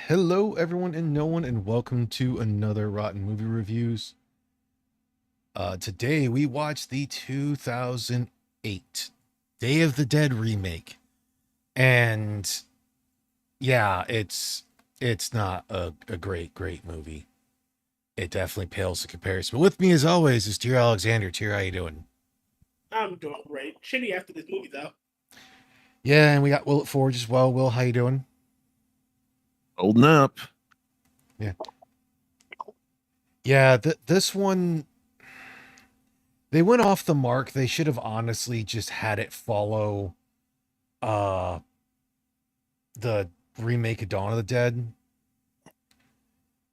Hello, everyone and no one, and welcome to another Rotten Movie Reviews. Today we watched the 2008 Day of the Dead remake, and yeah, it's not a great movie. It definitely pales in comparison. But with me, as always, is Dear Alexander. Dear, how you doing? I'm doing great. Shitty after this movie though. Yeah, and we got Will at Forge as well. Will, how you doing? Holding up. Yeah, yeah. This one they went off the mark. They should have honestly just had it follow uh the remake of Dawn of the Dead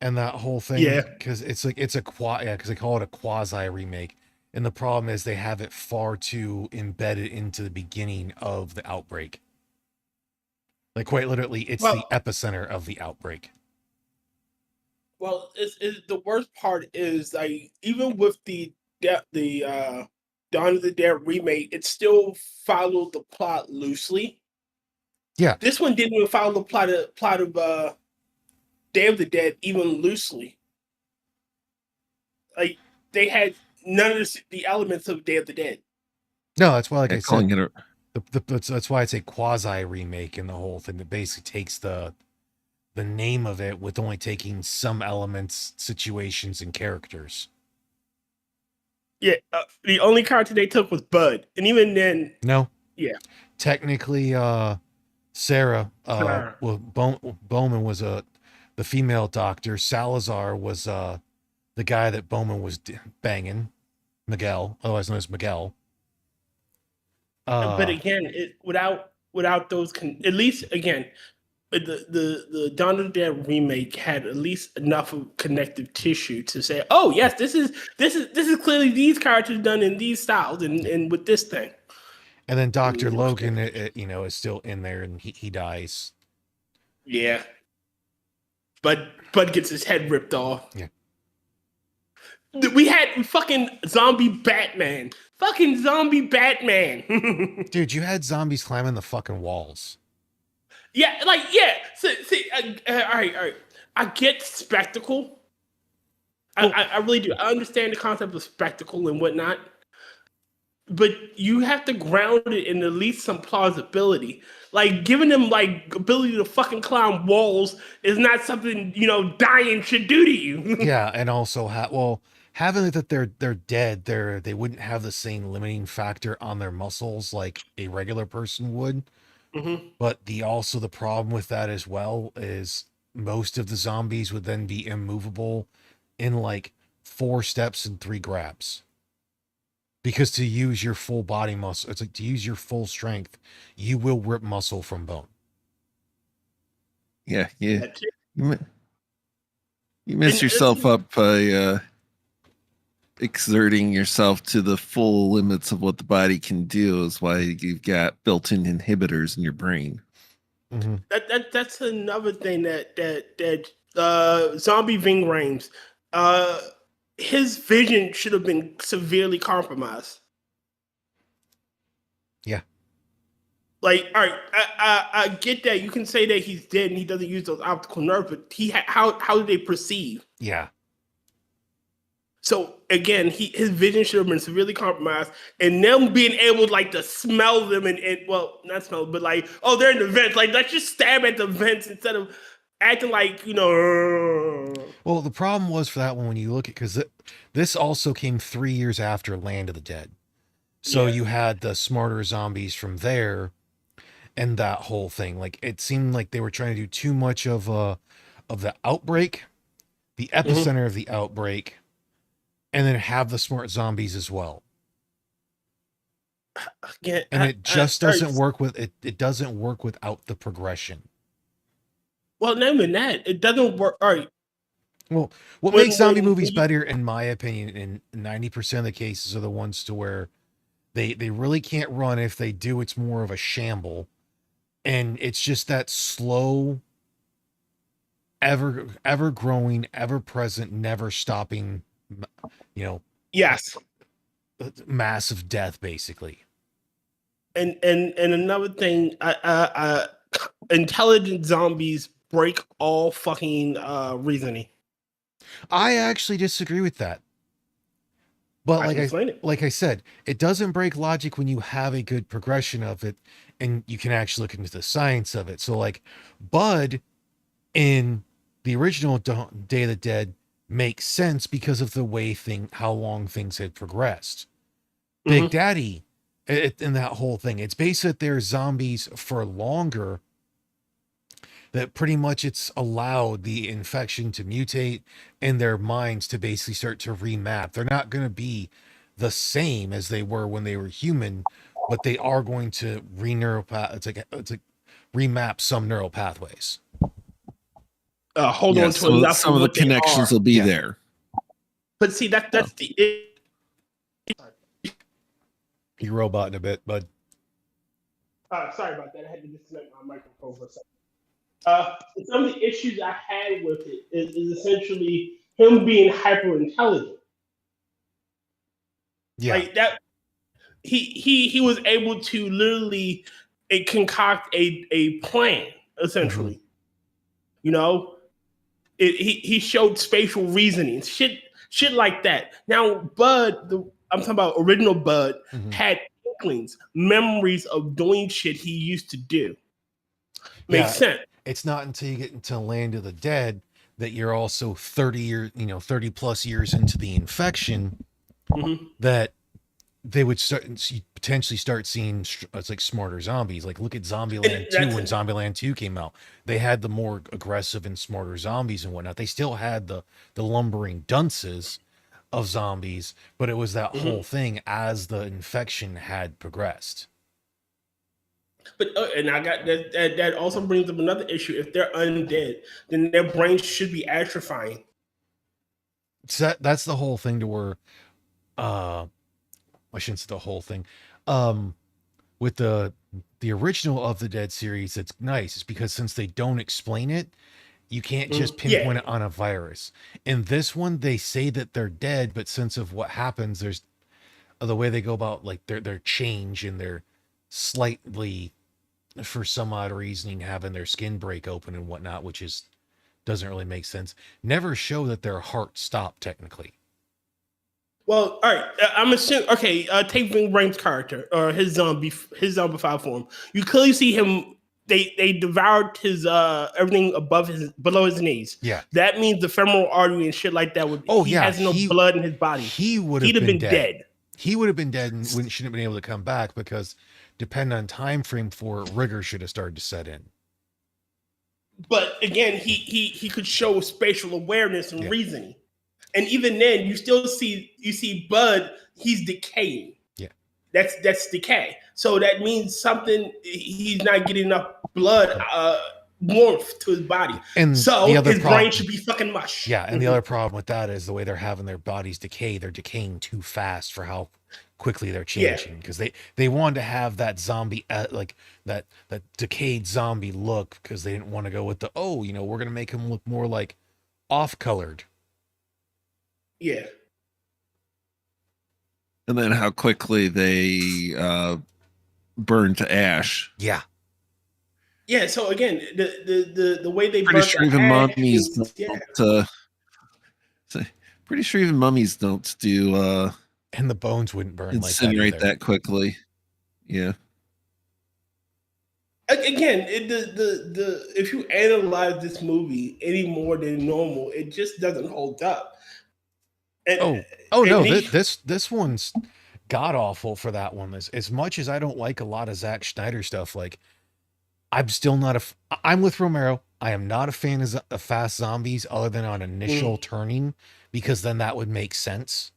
and that whole thing, Yeah. because because they call it a quasi remake, and the problem is they have it far too embedded into the beginning of the outbreak. Like, quite literally, it's the Well, epicenter of the outbreak. it's the worst part is like even with the Dawn of the Dead remake, it still followed the plot loosely. Yeah. This one didn't even follow the plot of Day of the Dead even loosely. Like they had none of the elements of Day of the Dead. No, that's why, like I said, Calling it a that's why it's a quasi remake in the whole thing that basically takes the name of it with only taking some elements, situations, and characters. Yeah, the only character they took was Bud, and even then, No, yeah, technically, Sarah, Sarah. well, Bowman was the female doctor. Salazar was the guy that Bowman was banging, Miguel, otherwise known as Miguel. But Uh, again, without those at least again the Dawn of the Dead remake had at least enough of connective tissue to say, oh yes, this is clearly these characters done in these styles and with this thing. and then Doctor Logan, is still in there, and he dies. Yeah, but Bud gets his head ripped off. Yeah, We had fucking zombie Batman. Fucking zombie Batman. dude, you had zombies climbing the fucking walls. Yeah, like yeah. So, see, all right. I get spectacle. Well, I really do. I understand the concept of spectacle and whatnot, but you have to ground it in at least some plausibility. Like giving them like ability to fucking climb walls is not something dying should do to you. yeah, and also having it that they're dead, they wouldn't have the same limiting factor on their muscles like a regular person would. hmm But the problem with that as well is most of the zombies would then be immovable in like 4 steps and 3 grabs. Because to use your full body muscle, it's like to use your full strength, you will rip muscle from bone. yeah. That's it. You, you mess And yourself up by exerting yourself to the full limits of what the body can do. Is why you've got built-in inhibitors in your brain. Mm-hmm. that's another thing that zombie Ving Rhames, uh, his vision should have been severely compromised. Yeah. Like, all right, I get that you can say that he's dead and he doesn't use those optical nerves, but how do they perceive? Yeah. So again, his vision should have been severely compromised, and them being able like to smell them and well, not smell, but like, oh, they're in the vents. Like, let's just stab at the vents instead of acting like Well, the problem was for that one when you look at because this also came 3 years after Land of the Dead, so yeah. you had the smarter zombies from there and that whole thing. Like it seemed like they were trying to do too much of the outbreak, the Mhm. epicenter of the outbreak, and then have the smart zombies as well. Again, And it just all right, doesn't work with it. It doesn't work without the progression. well, not even that. It doesn't work. All right, Well, what makes zombie movies better, in my opinion, in 90% of the cases, are the ones to where they really can't run. If they do, it's more of a shamble, and it's just that slow, ever growing, ever present, never stopping, you know, yes, massive death, basically. and another thing, intelligent zombies break all fucking reasoning. I actually disagree with that. But I can explain it. like I said, it doesn't break logic when you have a good progression of it and you can actually look into the science of it. So like Bud in the original Day of the Dead makes sense because of the way how long things had progressed. Big Daddy in that whole thing, it's based that they're zombies for longer, that pretty much it's allowed the infection to mutate and their minds to basically start to remap. They're not going to be the same as they were when they were human, but they are going to it's like remap some neural pathways. Hold Yeah, on to enough some of the what they connections are. will be there. But see, that's the You're roboting a bit, bud. sorry about that. I had to disconnect my microphone for a second. Some of the issues I had with it is essentially him being hyper intelligent. Yeah. Like that, he was able to literally concoct a plan essentially. You know, he showed spatial reasoning, shit like that. Now, Bud, I'm talking about original Bud, had inklings, memories of doing shit he used to do. Makes sense. It's not until you get into Land of the Dead that you're also 30 plus years into the infection that they would potentially start seeing it's like smarter zombies. Like look at Zombieland 2 when Zombieland 2 came out. They had the more aggressive and smarter zombies and whatnot. They still had the lumbering dunces of zombies, but it was that whole thing as the infection had progressed. But and I got that also brings up another issue. If they're undead, then their brains should be atrophying. So that's the whole thing to where I shouldn't say the whole thing. With the original of the Dead series, it's nice. It's because since they don't explain it, you can't just pinpoint it on a virus. In this one, they say that they're dead, but since of what happens, there's the way they go about like their change and their slightly, for some odd reasoning, having their skin break open and whatnot, which doesn't really make sense. Never show that their heart stopped technically. Well, all right. I'm assuming. Okay, take Ving Rhames' character or his zombified form. You clearly see him. They devoured his everything below his knees. Yeah, that means the femoral artery and shit like that would. He has no blood in his body. He'd have been dead. He would have been dead and shouldn't have been able to come back because, depending on time frame for it, rigor should have started to set in. But again, he could show spatial awareness and reasoning. And even then, you see Bud, he's decaying. Yeah. That's decay. So that means something, he's not getting enough blood warmth to his body. And so his brain should be fucking mush. Yeah, and the other problem with that is the way they're having their bodies decay. They're decaying too fast for how quickly they're changing, because they wanted to have that zombie like that decayed zombie look, because they didn't want to go with we're going to make him look more like off-colored. Yeah. And then how quickly they burn to ash. Yeah. Yeah, so again, the way they pretty sure even mummies pretty sure even mummies don't do and the bones wouldn't burn incinerate that quickly. Yeah. Again, if you analyze this movie any more than normal, it just doesn't hold up. And, no, this one's god awful for that one. As much as I don't like a lot of Zack Snyder stuff, like I'm still not I'm with Romero. I am not a fan of fast zombies other than on initial turning, because then that would make sense.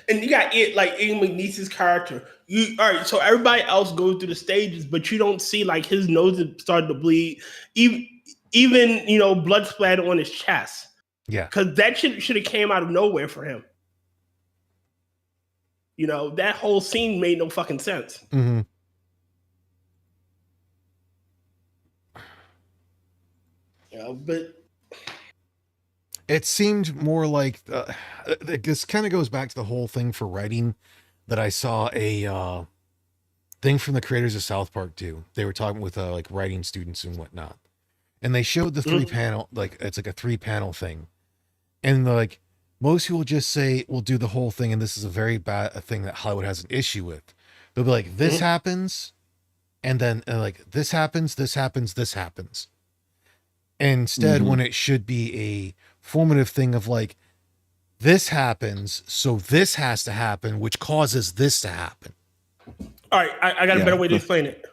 And you got it like Ian McNeese's character. All right, so everybody else goes through the stages, but you don't see like his nose started to bleed, even blood splatter on his chest. Yeah, because that should have came out of nowhere for him. That whole scene made no fucking sense. Mm-hmm. But it seemed more like this kind of goes back to the whole thing for writing that I saw a thing from the creators of South Park do. They were talking with like writing students and whatnot, and they showed the three panel, like it's like a 3-panel thing, and like most people just say we'll do the whole thing, and this is a very bad a thing that Hollywood has an issue with. They'll be like, this happens, and then like this happens, this happens, this happens. Instead, when it should be a formative thing of like, this happens, so this has to happen, which causes this to happen. All right, I got a better way to explain it.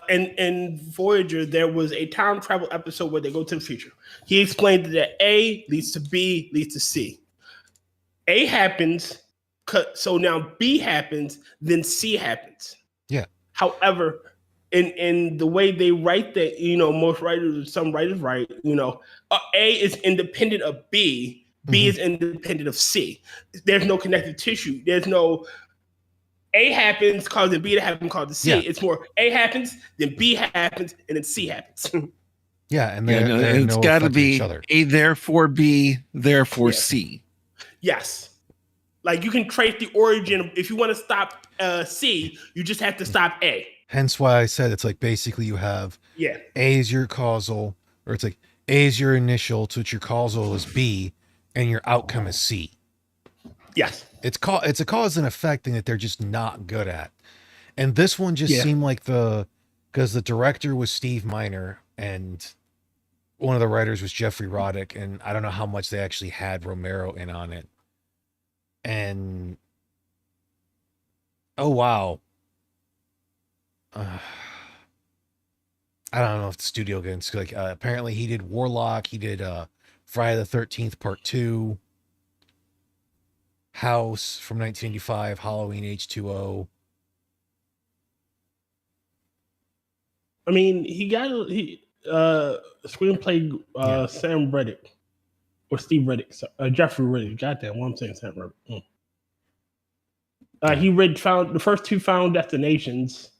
In Voyager, there was a time travel episode where they go to the future. He explained that A leads to B leads to C. A happens, so now B happens, then C happens. Yeah. However, in the way they write that, most writers, some writers write, A is independent of B, B is independent of C. There's no connective tissue. There's no A happens causing B to happen causing C. Yeah. It's more A happens, then B happens, and then C happens. Yeah, and it's got to be A therefore B therefore C. Yes. Like you can trace the origin. If you want to stop C, you just have to stop A. Hence why I said it's like basically you have A is your causal, or it's like A is your initial, to which your causal is B, and your outcome is C. Yes. It's a cause and effect thing that they're just not good at. And this one just seemed like because the director was Steve Miner and one of the writers was Jeffrey Roddick, and I don't know how much they actually had Romero in on it. And oh wow. I don't know if the studio gets like apparently he did Warlock, he did Friday the 13th Part 2, House from 1985, Halloween H2O. I mean, he got screenplay Sam Reddick or Steve Reddick, Jeffrey Reddick. Goddamn, what I'm saying, Sam Reddick. He found the first 2 Final Destinations.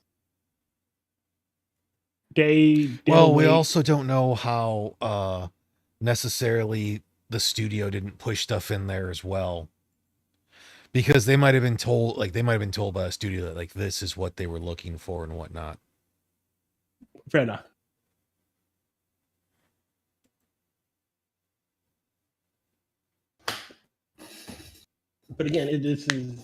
We also don't know how necessarily the studio didn't push stuff in there as well, because they might have been told by a studio that like this is what they were looking for and whatnot. Fair enough. But again, this is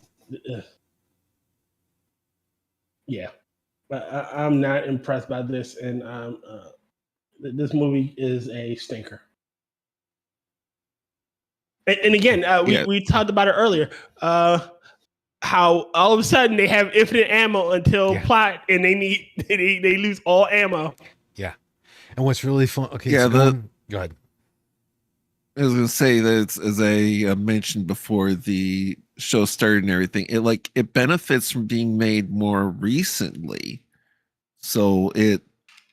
I'm not impressed by this, and this movie is a stinker. And again, we talked about it earlier. How all of a sudden they have infinite ammo until plot, and they lose all ammo. Yeah, and what's really fun? Okay, yeah, go ahead. I was gonna say that as I mentioned before the show started and everything, it benefits from being made more recently, so it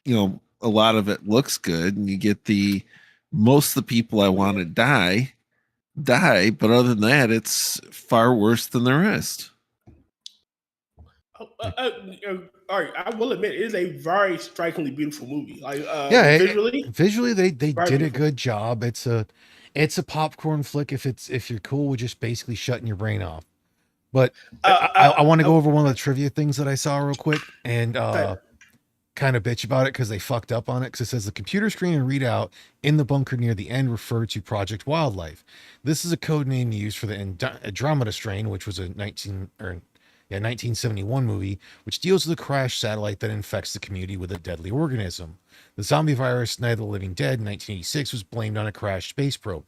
a lot of it looks good, and you get most of the people I want to die, but other than that, it's far worse than the rest. All right, I will admit it is a very strikingly beautiful movie. Like visually they did a good job. It's a popcorn flick if you're cool with just basically shutting your brain off. But I want to go over one of the trivia things that I saw real quick and kind of bitch about it because they fucked up on it, because it says the computer screen and readout in the bunker near the end referred to Project Wildlife. This is a code name used for the Andromeda strain, which was a 1971 movie, which deals with a crashed satellite that infects the community with a deadly organism. The zombie virus Night of the Living Dead in 1986 was blamed on a crashed space probe.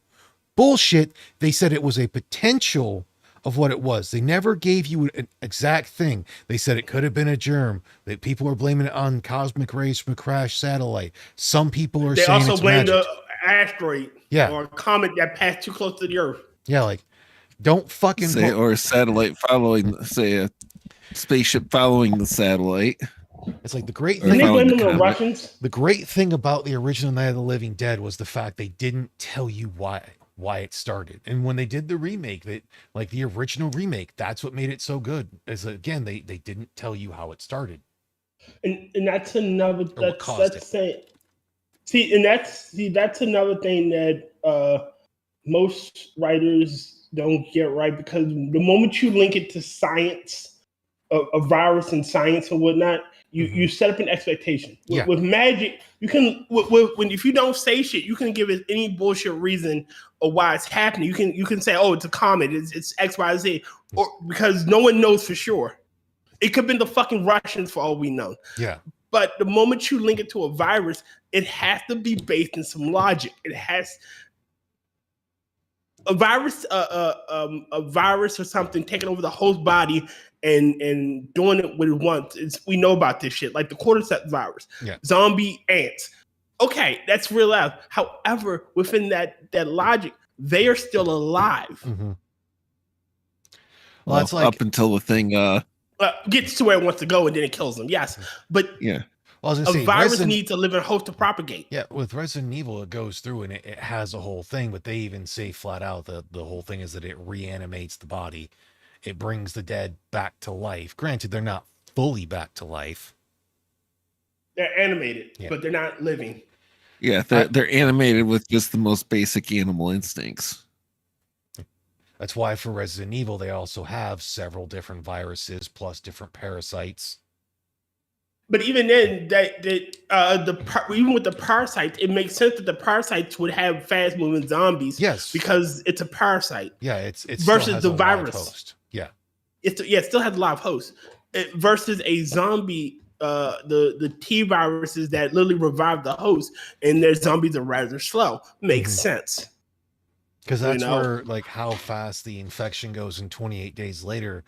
Bullshit. They said it was a potential of what it was. They never gave you an exact thing. They said it could have been a germ. That people are blaming it on cosmic rays from a crashed satellite. Some people are saying it's magic. They also blamed the asteroid or a comet that passed too close to the Earth. Yeah, like, don't fucking... or a satellite following, say, a spaceship following the satellite. It's like the great thing... The great thing about the original Night of the Living Dead was the fact they didn't tell you why it started. And when they did the remake, like the original remake, that's what made it so good. Is again, they didn't tell you how it started. And that's another that's another thing that most writers don't get right, because the moment you link it to science, a virus and science and whatnot, You set up an expectation. Yeah. With magic, you can when if you don't say shit, you can give it any bullshit reason of why it's happening. You can say, oh, it's a comet, it's X, Y, Z, or because no one knows for sure. It could have been the fucking Russians for all we know. Yeah. But the moment you link it to a virus, it has to be based in some logic. It has a virus or something taking over the whole body and doing it what it wants. We know about this shit, like the cordyceps virus, zombie ants. Okay, that's real life. However, within that logic, they are still alive. Mm-hmm. Well, that's like up until the thing gets to where it wants to go, and then it kills them. Yes, but yeah. Well, a virus needs a living host to propagate. Yeah, with Resident Evil, it goes through and it has a whole thing, but they even say flat out that the whole thing is that it reanimates the body. It brings the dead back to life. Granted, they're not fully back to life. They're animated, but they're not living. Yeah, they're animated with just the most basic animal instincts. That's why for Resident Evil, they also have several different viruses plus different parasites. But even then, even with the parasites, it makes sense that the parasites would have fast moving zombies. Yes, because it's a parasite. Yeah, it's versus the virus. Host. Yeah, it still has a live host versus a zombie. The T viruses that literally revive the host, and their zombies are rather slow. Makes sense. Because that's where like how fast the infection goes, and 28 days later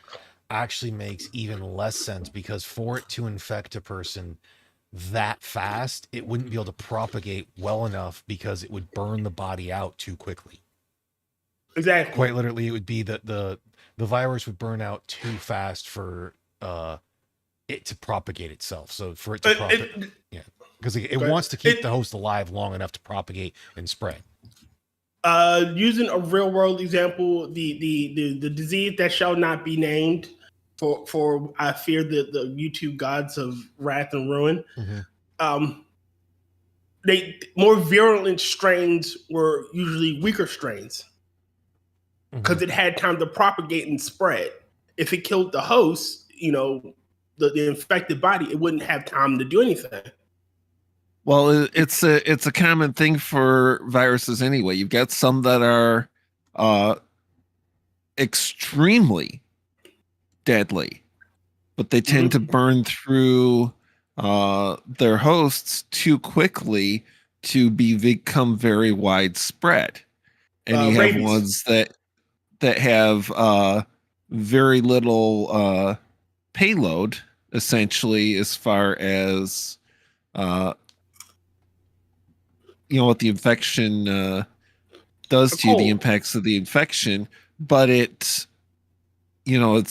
actually makes even less sense, because for it to infect a person that fast, it wouldn't be able to propagate well enough because it would burn the body out too quickly. Exactly. Quite literally, it would be that the virus would burn out too fast for it to propagate itself. So for it to propagate, because it wants to keep the host alive long enough to propagate and spread. Using a real world example, the disease that shall not be named, for I fear the YouTube gods of wrath and ruin. They more virulent strains were usually weaker strains because it had time to propagate and spread. If it killed the host, the infected body, it wouldn't have time to do anything. Well, it's a common thing for viruses anyway. You've got some that are extremely deadly, but they tend to burn through their hosts too quickly to become very widespread. And you have ones that have very little payload, essentially, as far as what the infection does to you, the impacts of the infection, but it's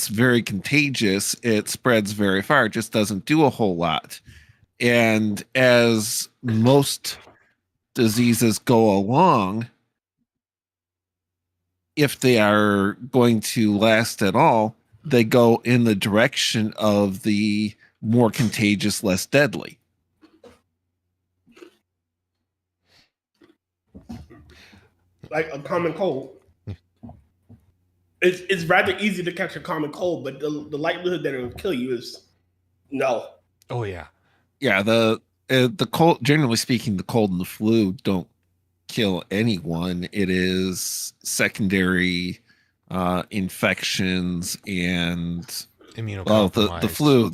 very contagious. It spreads very far. It just doesn't do a whole lot. And as most diseases go along, if they are going to last at all, they go in the direction of the more contagious, less deadly. Like a common cold. It's rather easy to catch a common cold, but the likelihood that it will kill you is no. Oh yeah. Yeah, the cold, generally speaking, the cold and the flu don't kill anyone. It is secondary infections and immunocompromised. The flu,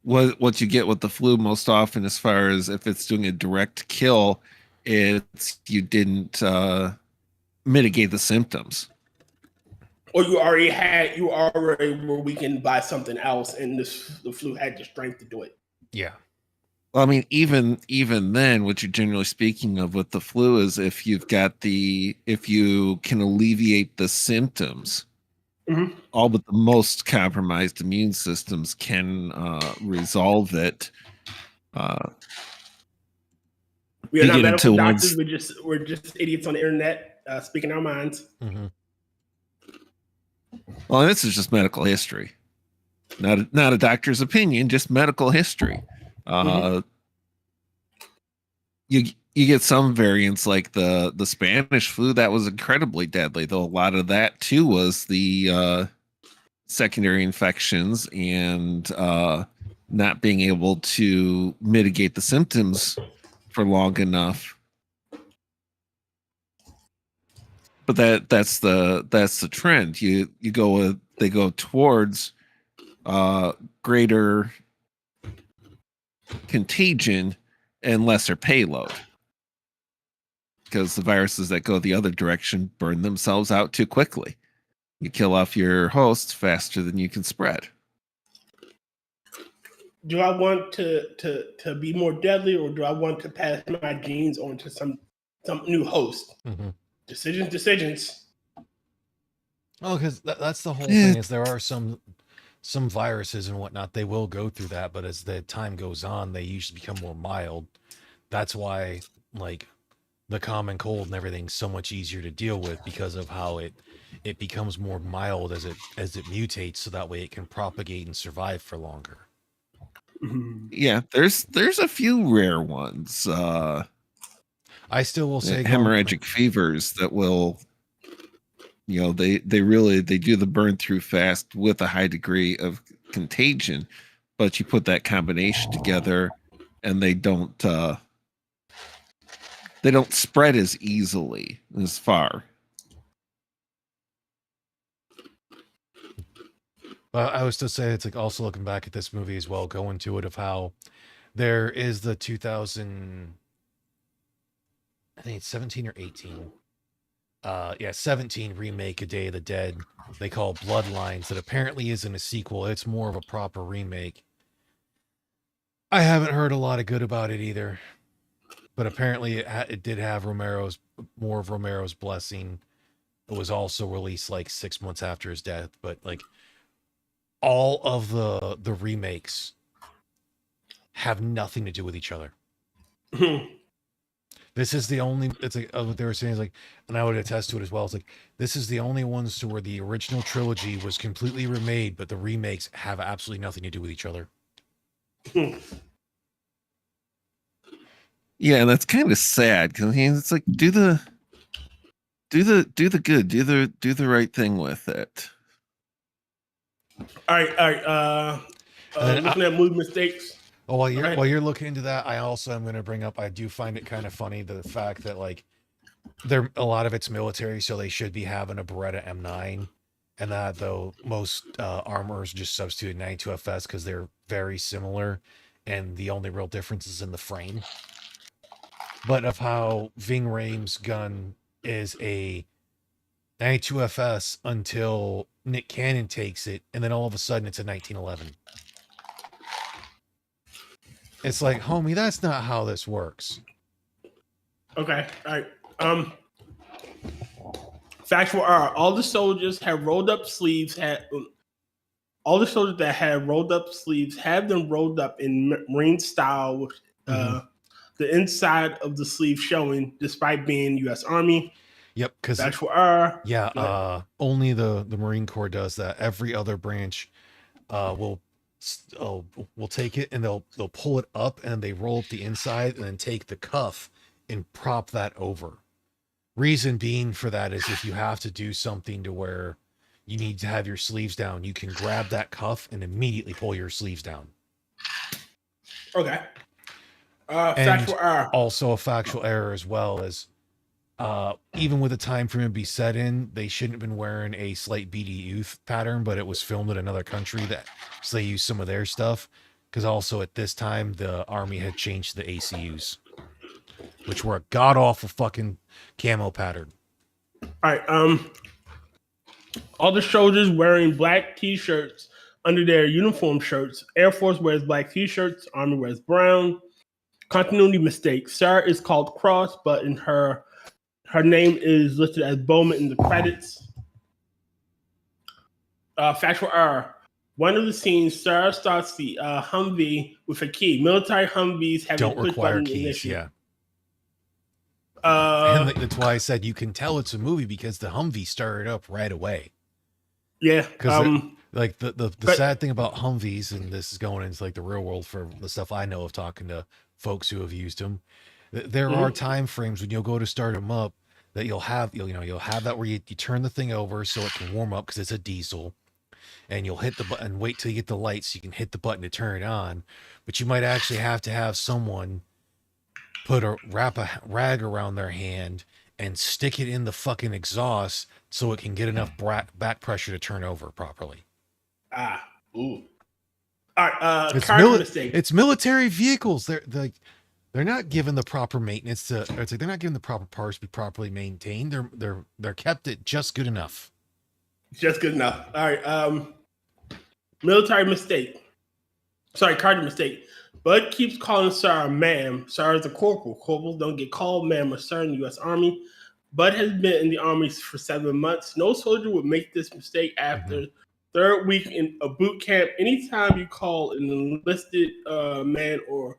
what you get with the flu most often, as far as if it's doing a direct kill, it's you didn't mitigate the symptoms, or you already were weakened by something else, and the flu had the strength to do it. Yeah. Well, I mean, even then, what you're generally speaking of with the flu is if you can alleviate the symptoms, all but the most compromised immune systems can resolve it. We are not medical doctors. We're just idiots on the internet speaking our minds. Well, this is just medical history, not a doctor's opinion, just medical history. You get some variants like the Spanish flu that was incredibly deadly, though a lot of that too was the secondary infections and not being able to mitigate the symptoms for long enough. But that's the trend. They go towards greater contagion and lesser payload, because the viruses that go the other direction burn themselves out too quickly. You kill off your host faster than you can spread. Do I want to be more deadly, or do I want to pass my genes on to some new host? Mm-hmm. Decisions. Oh, because that's the whole thing. Is there are some viruses and whatnot, they will go through that, but as the time goes on, they usually become more mild. That's why, like, the common cold and everything's so much easier to deal with, because of how it becomes more mild as it mutates, so that way it can propagate and survive for longer. Yeah, there's a few rare ones. I still will say hemorrhagic fevers that will, they do the burn through fast with a high degree of contagion, but you put that combination together and they don't spread as easily as far. I would still say it's like, also looking back at this movie as well, go into it of how there is the 2000, I think it's 17 or 18. 17 remake, A Day of the Dead, they call Bloodlines, that apparently isn't a sequel. It's more of a proper remake. I haven't heard a lot of good about it either, but apparently it did have more of Romero's blessing. It was also released like 6 months after his death, but like, all of the remakes have nothing to do with each other. This is the only, it's like what they were saying is like, and I would attest to it as well. It's like, this is the only ones to where the original trilogy was completely remade, but the remakes have absolutely nothing to do with each other. Yeah, and that's kind of sad, because it's like, do the good, do the right thing with it. All right. Looking at movie mistakes. Oh, while you're looking into that, I also am going to bring up, I do find it kind of funny, the fact that like a lot of it's military, so they should be having a Beretta M9, and that though most armors just substitute 92FS because they're very similar, and the only real difference is in the frame. But of how Ving Rhames' gun is a 92FS until Nick Cannon takes it, and then all of a sudden it's a 1911. It's like, homie, that's not how this works. Okay, all right. Factual are all the soldiers have rolled up sleeves. All the soldiers that had rolled up sleeves have them rolled up in Marine style, with the inside of the sleeve showing, despite being U.S. Army. Yep, because factual are only the Marine Corps does that. Every other branch will take it and they'll pull it up and they roll up the inside and then take the cuff and prop that over. Reason being for that is if you have to do something to where you need to have your sleeves down, you can grab that cuff and immediately pull your sleeves down. Okay. Factual error. Also a factual error as well is even with the time frame to be set in, they shouldn't have been wearing a slight BDU pattern, but it was filmed in another country, so they used some of their stuff, because also at this time the Army had changed the ACUs, which were a god awful fucking camo pattern. All right. All the soldiers wearing black t-shirts under their uniform shirts. Air Force wears black t-shirts. Army wears brown. Continuity mistake. Sarah is called Cross, but in her name is listed as Bowman in the credits. Factual error. One of the scenes, Sarah starts the Humvee with a key. Military Humvees have don't require keys. Ignition. Yeah. And that's why I said you can tell it's a movie, because the Humvee started up right away. Yeah. Because like the sad thing about Humvees, and this is going into like the real world for the stuff I know of talking to folks who have used them, there are time frames when you'll go to start them up that you'll have that where you turn the thing over so it can warm up because it's a diesel. and you'll hit the button, wait till you get the light so you can hit the button to turn it on. But you might actually have to have someone wrap a rag around their hand and stick it in the fucking exhaust so it can get enough back pressure to turn over properly. Ooh. All right, cardinal mistake. It's military vehicles. They're not given the proper maintenance to. It's like they're not given the proper parts to be properly maintained. They're kept at just good enough. Just good enough. All right. Military mistake. Sorry, cardinal mistake. Bud keeps calling Sarah ma'am. Sarah's a corporal. Corporals don't get called ma'am or sir in the U.S. Army. Bud has been in the Army for 7 months. No soldier would make this mistake after third week in a boot camp. Anytime you call an enlisted man or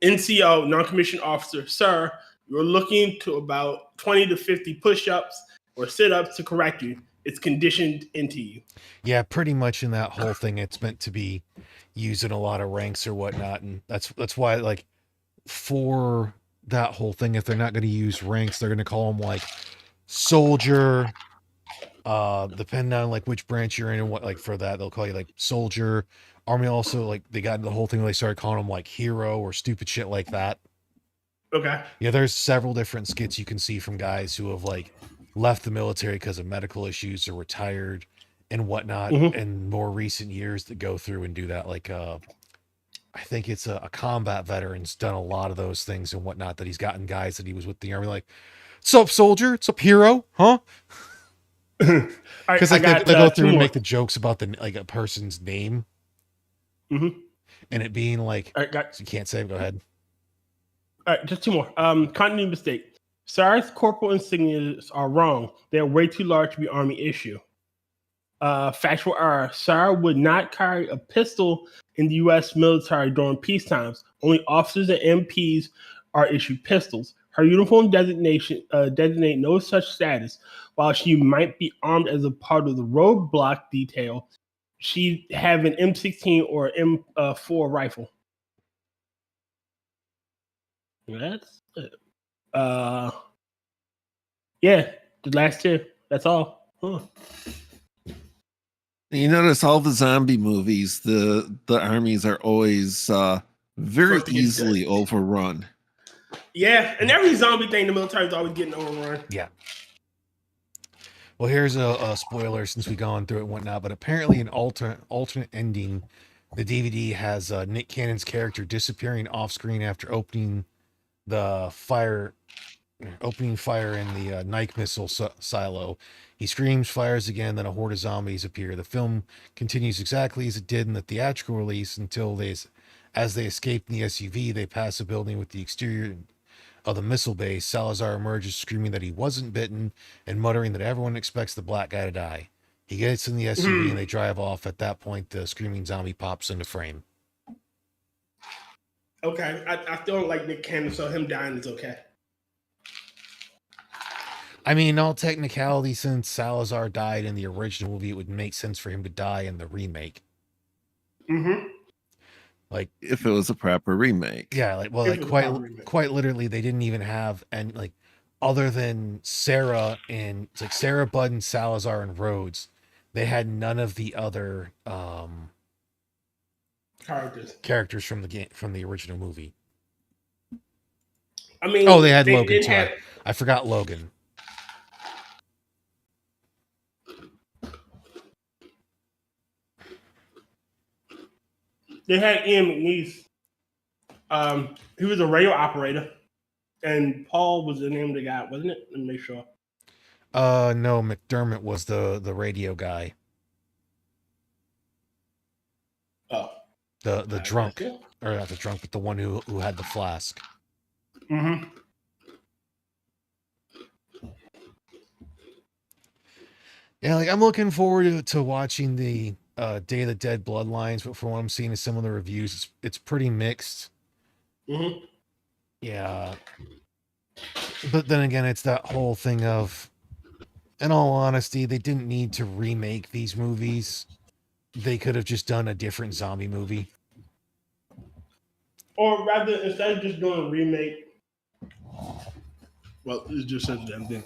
NCO, non-commissioned officer, sir, you're looking to about 20 to 50 push-ups or sit-ups to correct you. It's conditioned into you. Yeah, pretty much in that whole thing, it's meant to be used in a lot of ranks or whatnot, and that's why, like, for that whole thing, if they're not going to use ranks, they're going to call them like soldier. Depending on like which branch you're in and what, like for that, they'll call you like soldier. Army also, like, they got into the whole thing where they started calling them like hero or stupid shit like that. Okay. Yeah, there's several different skits you can see from guys who have like left the military because of medical issues or retired and whatnot in more recent years that go through and do that. Like, I think it's a combat veteran's done a lot of those things and whatnot, that he's gotten guys that he was with the Army like, "Sup, soldier? Sup, hero? Huh?" Because like they go through and make the jokes about the like a person's name, and it being like, so you can't say it. Go ahead. All right, just two more. Continuity mistake. Sarah's corporal insignias are wrong. They're way too large to be Army issue. Factual error. Sarah would not carry a pistol in the U.S. military during peace times. Only officers and MPs are issued pistols. Her uniform designate no such status. While she might be armed as a part of the roadblock detail, she have an M16 or M4 rifle. That's it. Yeah, the last two. That's all. Huh. You notice all the zombie movies, the armies are always very easily overrun. Yeah, and every zombie thing, the military is always getting overrun. Yeah. Well, here's a spoiler since we've gone through it and whatnot, but apparently an alternate ending, the DVD has Nick Cannon's character disappearing off screen after opening fire in the Nike missile silo. He screams, fires again, then a horde of zombies appear. The film continues exactly as it did in the theatrical release until as they escape in the SUV, they pass a building with the exterior of the missile base. Salazar emerges screaming that he wasn't bitten and muttering that everyone expects the black guy to die. He gets in the SUV and they drive off. At that point, the screaming zombie pops into frame. Okay, I still don't like Nick Cannon, so him dying is okay. I mean, in all technicality, since Salazar died in the original movie, it would make sense for him to die in the remake. Like, if it was a proper remake. Yeah, like, well, like quite literally, they didn't even have, and like, other than Sarah and it's like Sarah, Bud, and Salazar and Rhodes, they had none of the other characters from the original movie. I mean, they had Logan too. I forgot Logan. They had Ian McNeice. He was a radio operator, and Paul was the name of the guy, wasn't it? Let me make sure. No, McDermott was the radio guy. Oh, the drunk, or not the drunk, but the one who had the flask. Yeah, like, I'm looking forward to watching the Day of the Dead Bloodlines, but from what I'm seeing in some of the reviews, it's pretty mixed. Yeah. But then again, it's that whole thing of, in all honesty, they didn't need to remake these movies. They could have just done a different zombie movie. Or rather, instead of just doing a remake, well, it just says damn thing.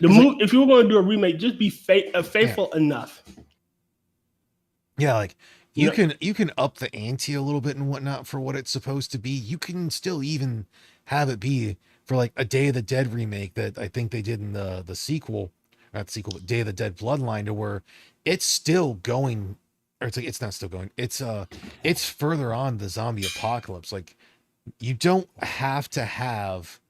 If you were going to do a remake, just be faithful enough. Yeah, like you can up the ante a little bit and whatnot for what it's supposed to be. You can still even have it be for like a Day of the Dead remake that I think they did in the sequel, not the sequel, but Day of the Dead Bloodline, to where it's still going, or it's not still going. It's further on the zombie apocalypse. Like you don't have to have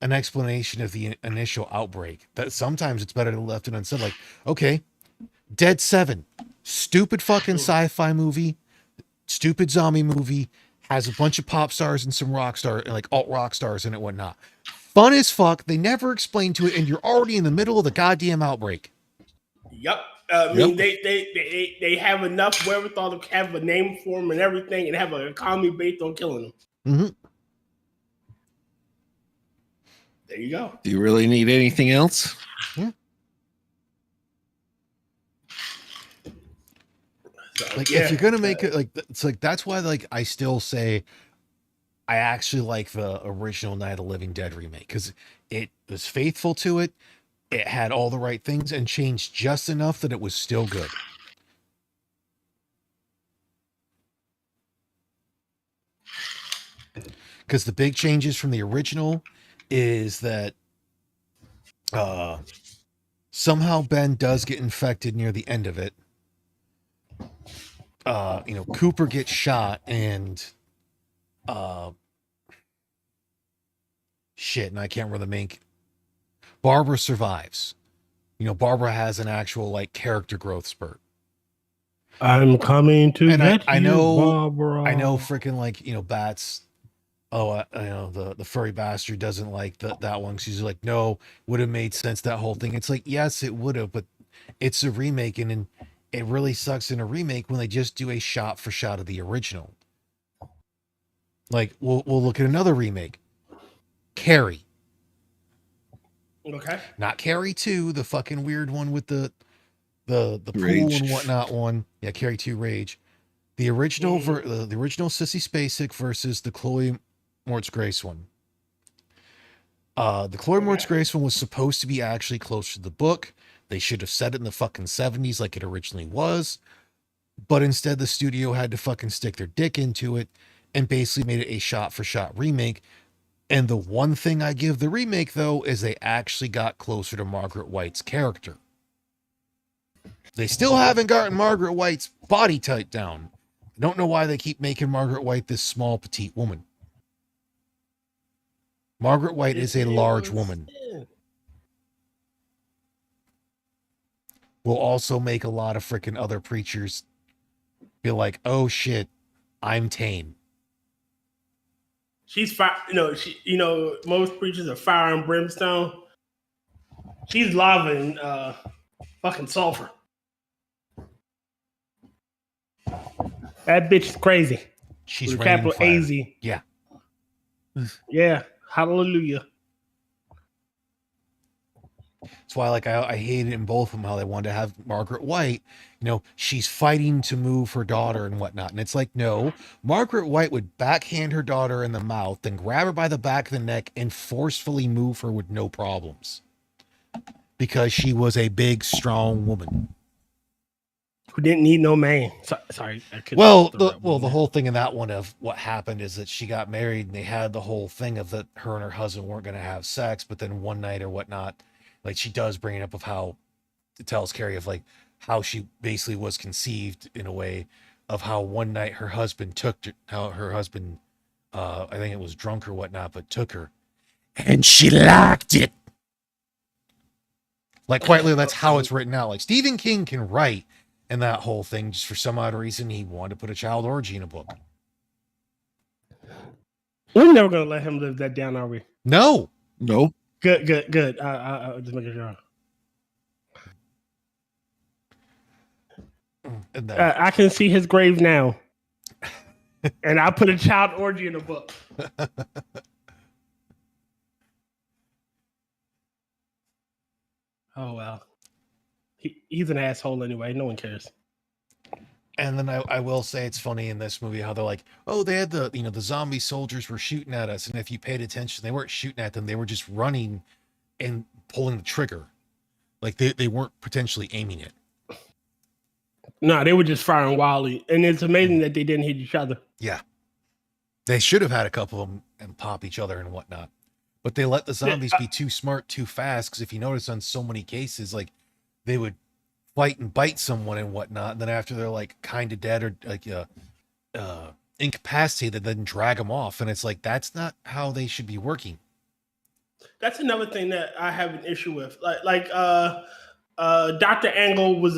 an explanation of the initial outbreak. That sometimes it's better to left it unsaid. Like, okay, Dead 7, stupid fucking sci-fi movie, stupid zombie movie, has a bunch of pop stars and some rock star, like alt rock stars in it, whatnot. Fun as fuck. They never explain to it, and you're already in the middle of the goddamn outbreak. Yep. I mean, they have enough wherewithal to have a name for them and everything, and have an economy based on killing them. Mm-hmm. There you go. Do you really need anything else? Yeah. So, like if you're gonna make it, like it's like that's why like I still say I actually like the original Night of the Living Dead remake, because it was faithful to it. It had all the right things and changed just enough that it was still good. Because the big changes from the original is that somehow Ben does get infected near the end of it. Cooper gets shot and and I can't remember the main. Barbara survives. Barbara has an actual like character growth spurt. I'm coming to get I you, know, Barbara. I know, freaking like Bats. The furry bastard doesn't like that one. She's like, no, would have made sense, that whole thing. It's like, yes, it would have, but it's a remake, and it really sucks in a remake when they just do a shot for shot of the original. Like, we'll look at another remake, Carrie. Okay. Not Carrie 2, the fucking weird one with the pool and whatnot one. Yeah, Carrie 2 Rage. The original the original Sissy Spacek versus the Chloe Moretz Grace one. The Chloe Moretz Grace one was supposed to be actually closer to the book. They should have set it in the fucking 70s like it originally was. But instead the studio had to fucking stick their dick into it and basically made it a shot for shot remake. And the one thing I give the remake, though, is they actually got closer to Margaret White's character. They still haven't gotten Margaret White's body type down. I don't know why they keep making Margaret White this small, petite woman. Margaret White is a large woman. Will also make a lot of freaking other preachers be like, oh shit, I'm tame. She's fire. Most preachers are fire and brimstone. She's lava and fucking sulfur. That bitch is crazy. She's capital AZ. Yeah. Yeah. Hallelujah. That's why, like, I hated in both of them how they wanted to have Margaret White. She's fighting to move her daughter and whatnot. And it's like, no, Margaret White would backhand her daughter in the mouth, then grab her by the back of the neck and forcefully move her with no problems. Because she was a big, strong woman. Who didn't need no man. Sorry. The whole thing in that one of what happened is that she got married and they had the whole thing of that her and her husband weren't going to have sex, but then one night or whatnot, like she does bring it up of how it tells Carrie of like how she basically was conceived in a way of how one night her husband I think it was drunk or whatnot, but took her and she liked it. Like quite literally, that's how it's written out. Like Stephen King can write. And that whole thing, just for some odd reason, he wanted to put a child orgy in a book. We're never going to let him live that down, are we? No. Nope. Good. I just making sure. I can see his grave now. And I put a child orgy in a book. Oh, well. He's an asshole anyway. No one cares. And then I will say it's funny in this movie how they're like, oh, they had the zombie soldiers were shooting at us. And if you paid attention, they weren't shooting at them. They were just running and pulling the trigger. Like they weren't potentially aiming it. No, they were just firing wildly, and it's amazing that they didn't hit each other. Yeah. They should have had a couple of them and pop each other and whatnot. But they let the zombies be too smart too fast, because if you notice on so many cases, like they would fight and bite someone and whatnot, and then after they're like kind of dead or like incapacitated, then drag them off, and it's like that's not how they should be working. That's another thing that I have an issue with. Dr. Angle was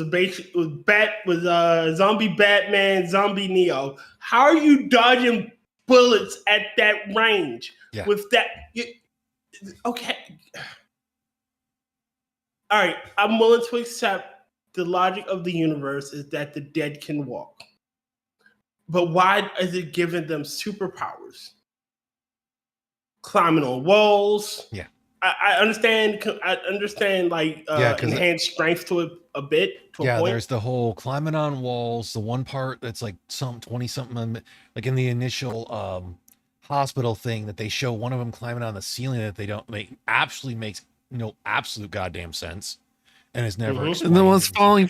zombie Batman, zombie Neo. How are you dodging bullets at that range? Yeah. With that, okay. All right, I'm willing to accept the logic of the universe is that the dead can walk. But why is it giving them superpowers? Climbing on walls. Yeah. I understand. Like enhanced strength to a bit. To a point. There's the whole climbing on walls. The one part that's like some 20 something, like in the initial hospital thing that they show one of them climbing on the ceiling that they don't make actually makes no absolute goddamn sense, and is never. And the ones falling,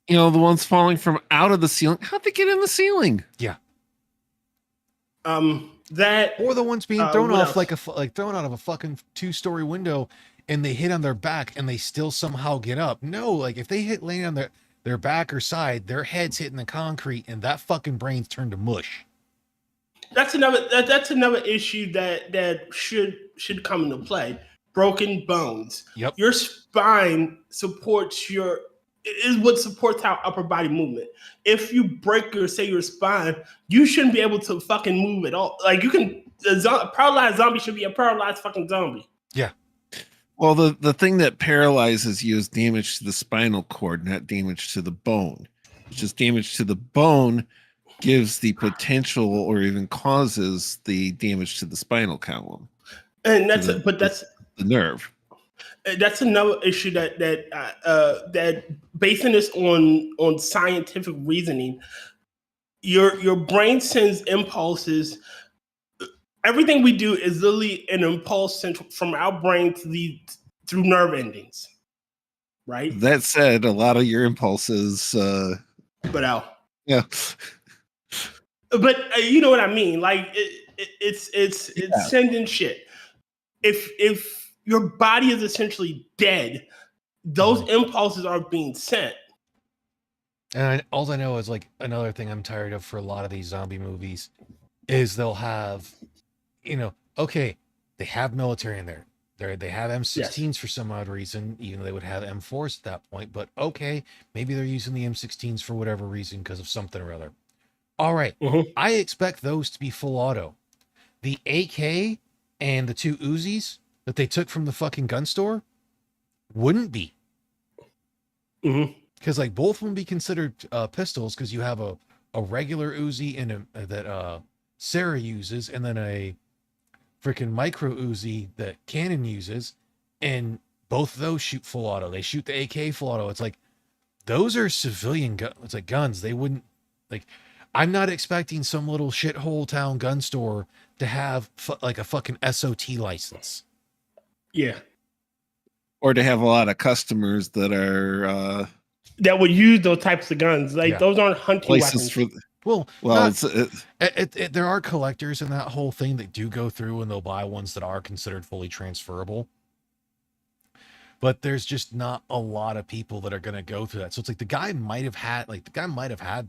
the ones falling from out of the ceiling. How'd they get in the ceiling? Yeah. That or the ones being thrown off like thrown out of a fucking 2-story window, and they hit on their back and they still somehow get up. No, like if they hit laying on their back or side, their head's hitting the concrete and that fucking brain's turned to mush. That's another issue that should come into play. Broken bones. Yep. Your spine is what supports our upper body movement. If you break your spine, you shouldn't be able to fucking move at all. Like a paralyzed zombie should be a paralyzed fucking zombie. Yeah. Well, the thing that paralyzes you is damage to the spinal cord, not damage to the bone. It's just damage to the bone gives the potential or even causes the damage to the spinal column. And that's the nerve. That's another issue that basing this on scientific reasoning, your brain sends impulses. Everything we do is literally an impulse sent from our brain through nerve endings, right? That said, a lot of your impulses, but out. Yeah. But you know what I mean? Like it's sending shit. If your body is essentially dead, those impulses are being sent. And all I know is like another thing I'm tired of for a lot of these zombie movies is they'll have, okay, they have military in there. They have M16s for some odd reason, even though they would have M4s at that point. But okay, maybe they're using the M16s for whatever reason because of something or other. All right, I expect those to be full auto. The AK and the 2 Uzis that they took from the fucking gun store wouldn't be. Because like both of them be considered pistols, because you have a regular Uzi and that Sarah uses, and then a freaking micro Uzi that Cannon uses, and both of those shoot full auto. They shoot the AK full auto. It's like those are civilian guns. It's like guns. They wouldn't like. I'm not expecting some little shithole town gun store to have like a fucking SOT license. Yeah. Or to have a lot of customers that are that would use those types of guns. Like those aren't hunting weapons. There are collectors in that whole thing that do go through and they'll buy ones that are considered fully transferable. But there's just not a lot of people that are going to go through that. So it's like the guy might have had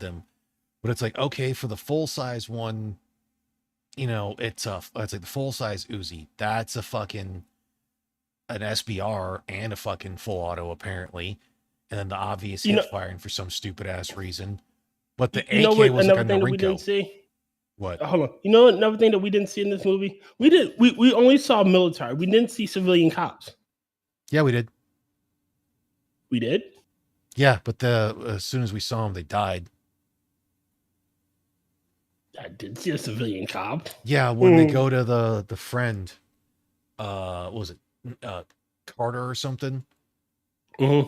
them, but it's like, okay, for the full size one, it's like the full size Uzi. That's an SBR and a fucking full auto apparently. And then the obvious hip firing for some stupid ass reason. But the AK was like a thing that we didn't see. What? Hold on. Another thing that we didn't see in this movie? We only saw military. We didn't see civilian cops. Yeah, we did. We did? Yeah, but as soon as we saw them, they died. I did see a civilian cop. Yeah, when they go to the friend, what was it, Carter or something? The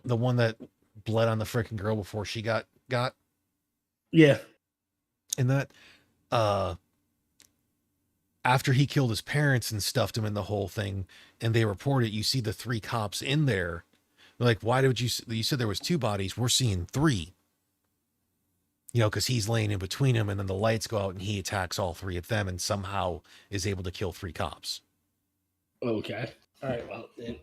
one that bled on the freaking girl before she got. Yeah. And that, after he killed his parents and stuffed him in the whole thing, and they report it, you see the 3 cops in there. They're like, why did you said there was 2 bodies, we're seeing 3. Because he's laying in between them, and then the lights go out and he attacks all 3 of them and somehow is able to kill 3 cops. Okay. All right. Well, then.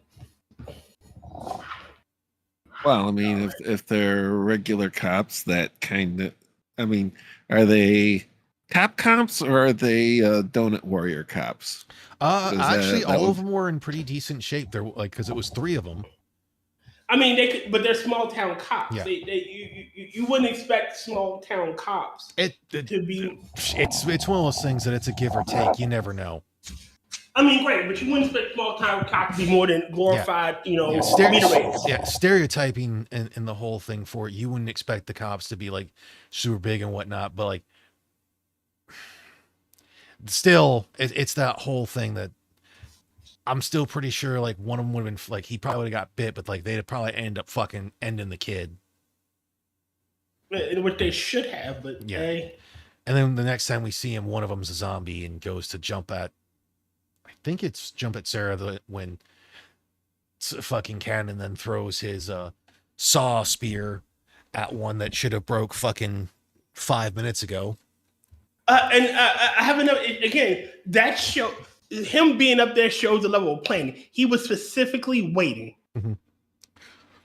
Well, I mean, if they're regular cops, that kind of, I mean, are they cop cops or are they donut warrior cops? Actually, all of them were in pretty decent shape. They're like, because it was 3 of them. I mean, they could, but they're small town cops. Yeah. You wouldn't expect small town cops to be. It's one of those things that it's a give or take. You never know. I mean, great, but you wouldn't expect small town cops to be more than glorified, stereotyping in the whole thing for it. You wouldn't expect the cops to be like super big and whatnot, but like, still, it's that whole thing that I'm still pretty sure like one of them would have been like, he probably would have got bit, but like they'd probably end up fucking ending the kid. Which they should have, but yeah. Hey. And then the next time we see him, one of them's a zombie and goes to jump at Sarah when fucking Cannon then throws his saw spear at one that should have broke fucking 5 minutes ago. And I have another, again, that show, him being up there shows the level of planning. He was specifically waiting. Mm-hmm.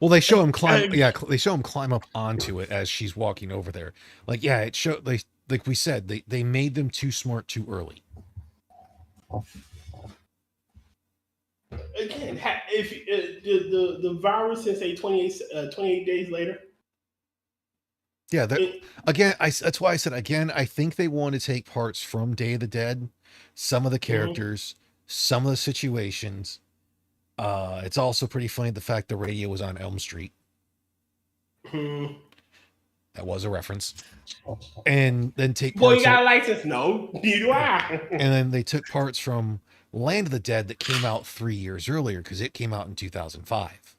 Well, they show him climb. They show him climb up onto it as she's walking over there. Like, yeah, it showed. Like we said, they made them too smart too early. Again, if the virus can say 28 days later. Yeah, that's why I said again. I think they want to take parts from Day of the Dead, some of the characters, some of the situations. It's also pretty funny the fact the radio was on Elm Street. That was a reference. And then take parts. Boy, you got a license? No, neither do I. And then they took parts from Land of the Dead that came out 3 years earlier because it came out in 2005.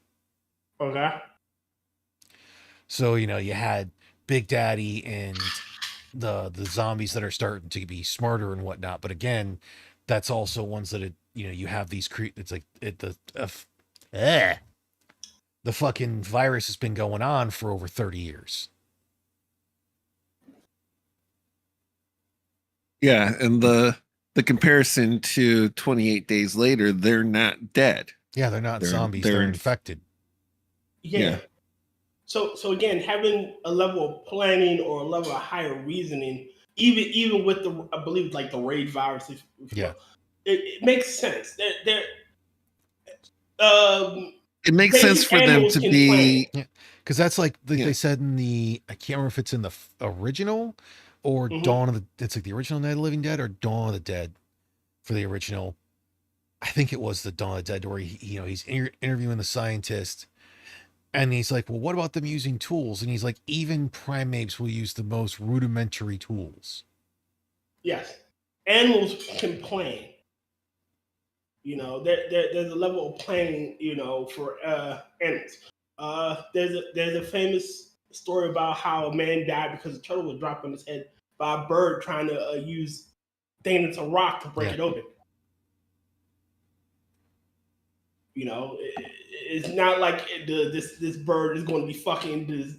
Okay. So you had Big Daddy and the zombies that are starting to be smarter and whatnot. But again, that's also ones that you have these it's like the fucking virus has been going on for over 30 years. Yeah, and the comparison to 28 days later, they're not dead. Yeah, they're not zombies. They're infected. Yeah. So again, having a level of planning or a level of higher reasoning, even with I believe like the raid virus, it makes sense. It makes sense for them to be, because that's like they said in the, I can't remember if it's in the original or Dawn of the, it's like the original Night of the Living Dead or Dawn of the Dead for the original. I think it was the Dawn of the Dead where he's interviewing the scientist. And he's like, well, what about them using tools? And he's like, even primates will use the most rudimentary tools. Yes. Animals can plan. There's a level of planning, for animals. There's a famous story about how a man died because a turtle was dropped on his head by a bird trying to use thing that's a rock to break it open. It's not like this bird is going to be fucking this.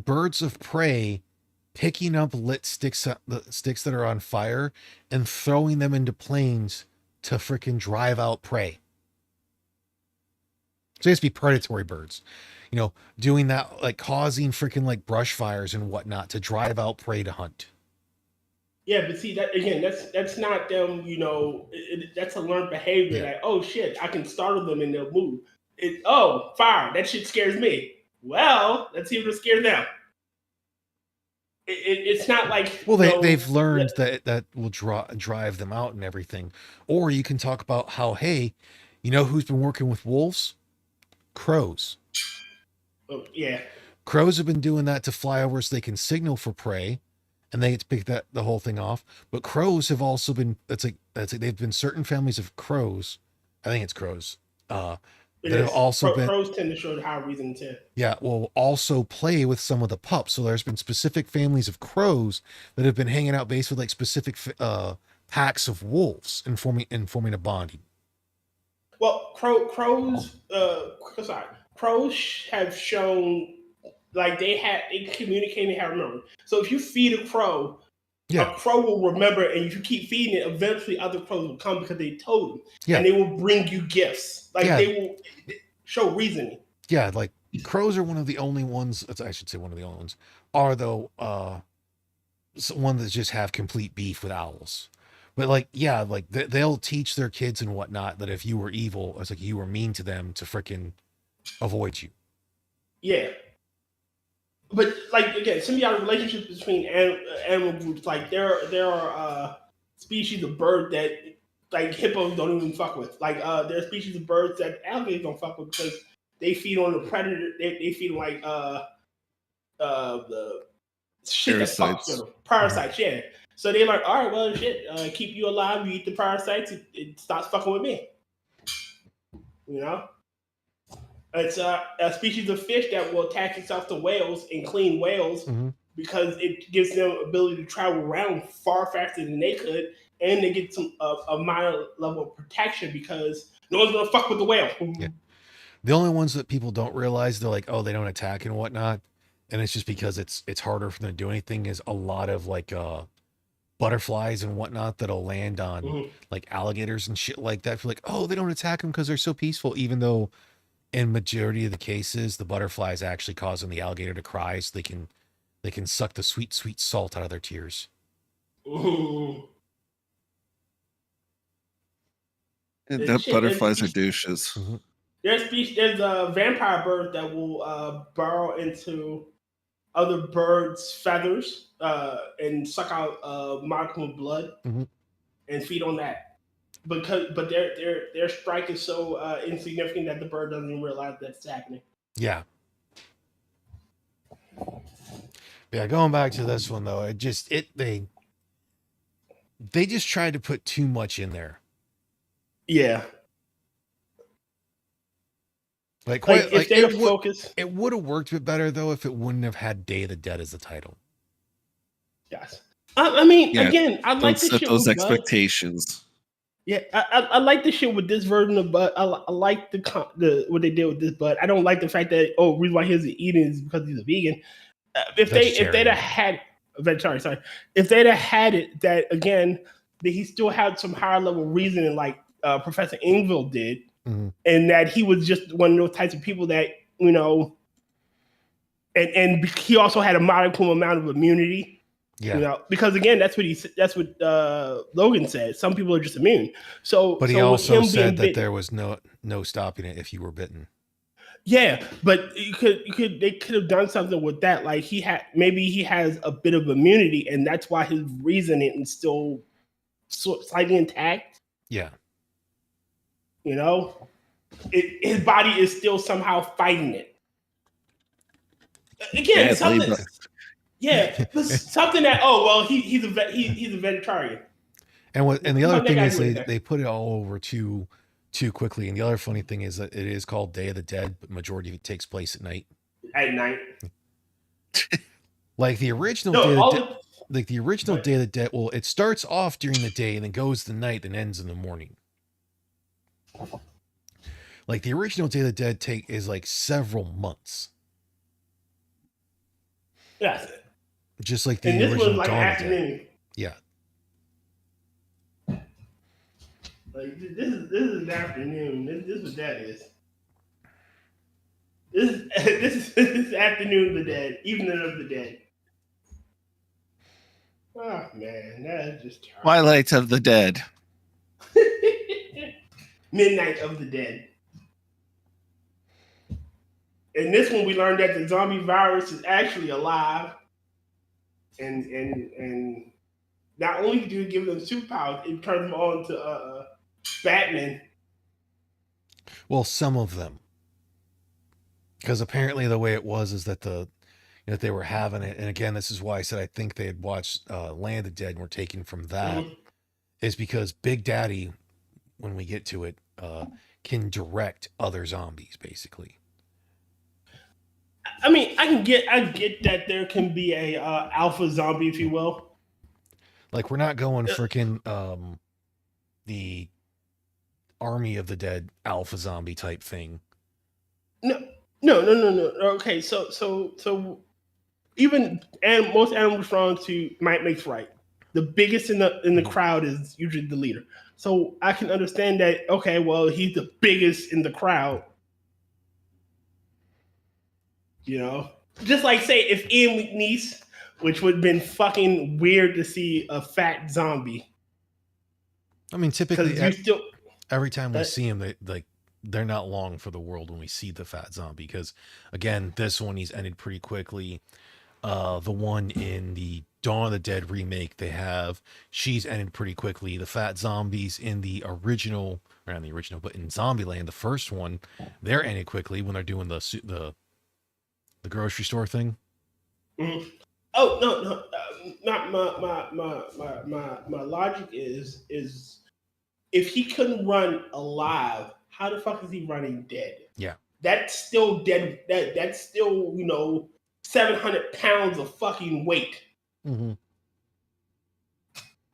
Birds of prey picking up lit sticks that are on fire and throwing them into planes to freaking drive out prey. So it has to be predatory birds, doing that, like causing freaking like brush fires and whatnot to drive out prey to hunt. Yeah, but see that again. That's not them. That's a learned behavior. Yeah. Like, oh shit, I can startle them and they'll move. Fire! That shit scares me. Well, let's see if it'll scare them. It's not like they've learned that will drive them out and everything. Or you can talk about how who's been working with wolves? Crows. Oh yeah. Crows have been doing that to fly over so they can signal for prey. And they get to pick the whole thing off. But crows have also been, that's like they've been certain families of crows. I think it's crows. It that have is. also been, Crows tend to show the high reason intent. yeah, will also play with some of the pups. So there's been specific families of crows that have been hanging out based with like specific packs of wolves and forming a bonding. Well, crows have shown like they communicate and have remember. So if you feed a Yeah, crow will remember, and if you keep feeding it, eventually other crows will come because they told them, yeah, and they will bring you gifts. Like yeah, they will show reasoning. yeah. Like crows are one of the only ones. I should say one of the only ones are though. One that just have complete beef with owls. But like, yeah, like they'll teach their kids and whatnot that if you were evil, it's like you were mean to them to freaking avoid you. Yeah, but like again, symbiotic relationships between animal groups. Like there are species of bird that like hippos don't even fuck with. Like there are species of birds that alligators don't fuck with because they feed on the predator. They feed on like the shit that fucks with Parasites. them. Parasites, yeah. So they're like, all right, well, shit, keep you alive. You eat the parasites, it stops fucking with me. You know, it's a species of fish that will attach itself to whales and clean whales Mm-hmm. because it gives them ability to travel around far faster than they could, and they get some a minor level of protection because no one's gonna fuck with the whale. Yeah. The only ones that people don't realize they're like, oh, they don't attack and whatnot, and it's just because it's harder for them to do anything. Is a lot of like butterflies and whatnot that'll land on Mhm. like alligators and shit like that. Feel like, oh, they don't attack them because they're so peaceful, even though in majority of the cases the butterflies actually causing the alligator to cry so they can suck the sweet sweet salt out of their tears. Mhm. And And that shit, butterflies are douches. Mm-hmm. there's a vampire bird that will burrow into other birds' feathers and suck out a modicum of blood Mhm. and feed on that. But their strike is so insignificant that the bird doesn't even realize that's happening. Yeah. Yeah, going back to this one though, they just tried to put too much in there. Yeah, Like like quite if like they'd have focused, it would have worked a bit better though if it wouldn't have had Day of the Dead as the title. yes. I mean, Yeah, again, I don't like this set shit those with Bud. expectations. Yeah, I like the shit with this version of Bud. I like the what they did with this Bud. I don't like the fact that reason why he's eating is because he's a vegan. If they'd have had vegetarian, sorry, if they'd have had it that again that he still had some higher level reasoning like Professor Ingville did, Mm-hmm. and that he was just one of those types of people that and he also had a modicum amount of immunity. Yeah. Because again, that's what Logan said. Some people are just immune. But he So with also him said being that bit, there was no stopping it if you were bitten. yeah, but they could have done something with that. Like maybe he has a bit of immunity, and that's why his reasoning is still slightly intact. Yeah. His body is still somehow fighting it. Again, Badly, something. but Yeah, something that he's a vegetarian. And the other That thing guy is right there. they put it all over too quickly. And the other funny thing is that it is called Day of the Dead, but majority of it takes place at night. At night. Like the original No, Day of all the Dead, the like the original Right. Day of the Dead. Well, it starts off during the day and then goes to the night and ends in the morning. Like the original Day of the Dead is like several months, yes. just like And the this was original like Dawn of the Dead. afternoon. Yeah. Like this is afternoon. This is what that is. This is afternoon of the dead, evening of the dead. Oh man, that is just terrible. Twilight of the Dead. Midnight of the dead. And this one we learned that the zombie virus is actually alive. And not only do it give them superpowers, it turns them on to Batman. Well, some of them, because apparently the way it was is that they were having it, and again, this is why I said I think they had watched Land of the Dead and were taken from that, Mhm. is because Big Daddy, when we get to it, can direct other zombies, basically. I mean, I get that there can be a alpha zombie, if you will. Like, we're not going freaking the Army of the Dead alpha zombie type thing. No. Okay, so even and most animal response to might makes right. The biggest in the crowd is usually the leader. So I can understand that. Okay, well, he's the biggest in the crowd. You know, just like say if Ian McNeice, which would have been fucking weird to see a fat zombie. I mean, typically, You still every time we see him, they're not long for the world when we see the fat zombie. Because again, this one he's ended pretty quickly. The one in the Dawn of the Dead remake, she's ended pretty quickly. The fat zombies in the original, or not the original, but in Zombieland, the first one, they're ended quickly when they're doing the grocery store thing. Mm-hmm. Oh no. Not my logic is if he couldn't run alive, how the fuck is he running dead? Yeah, that's still dead. That's still 700 pounds of fucking weight, mm-hmm.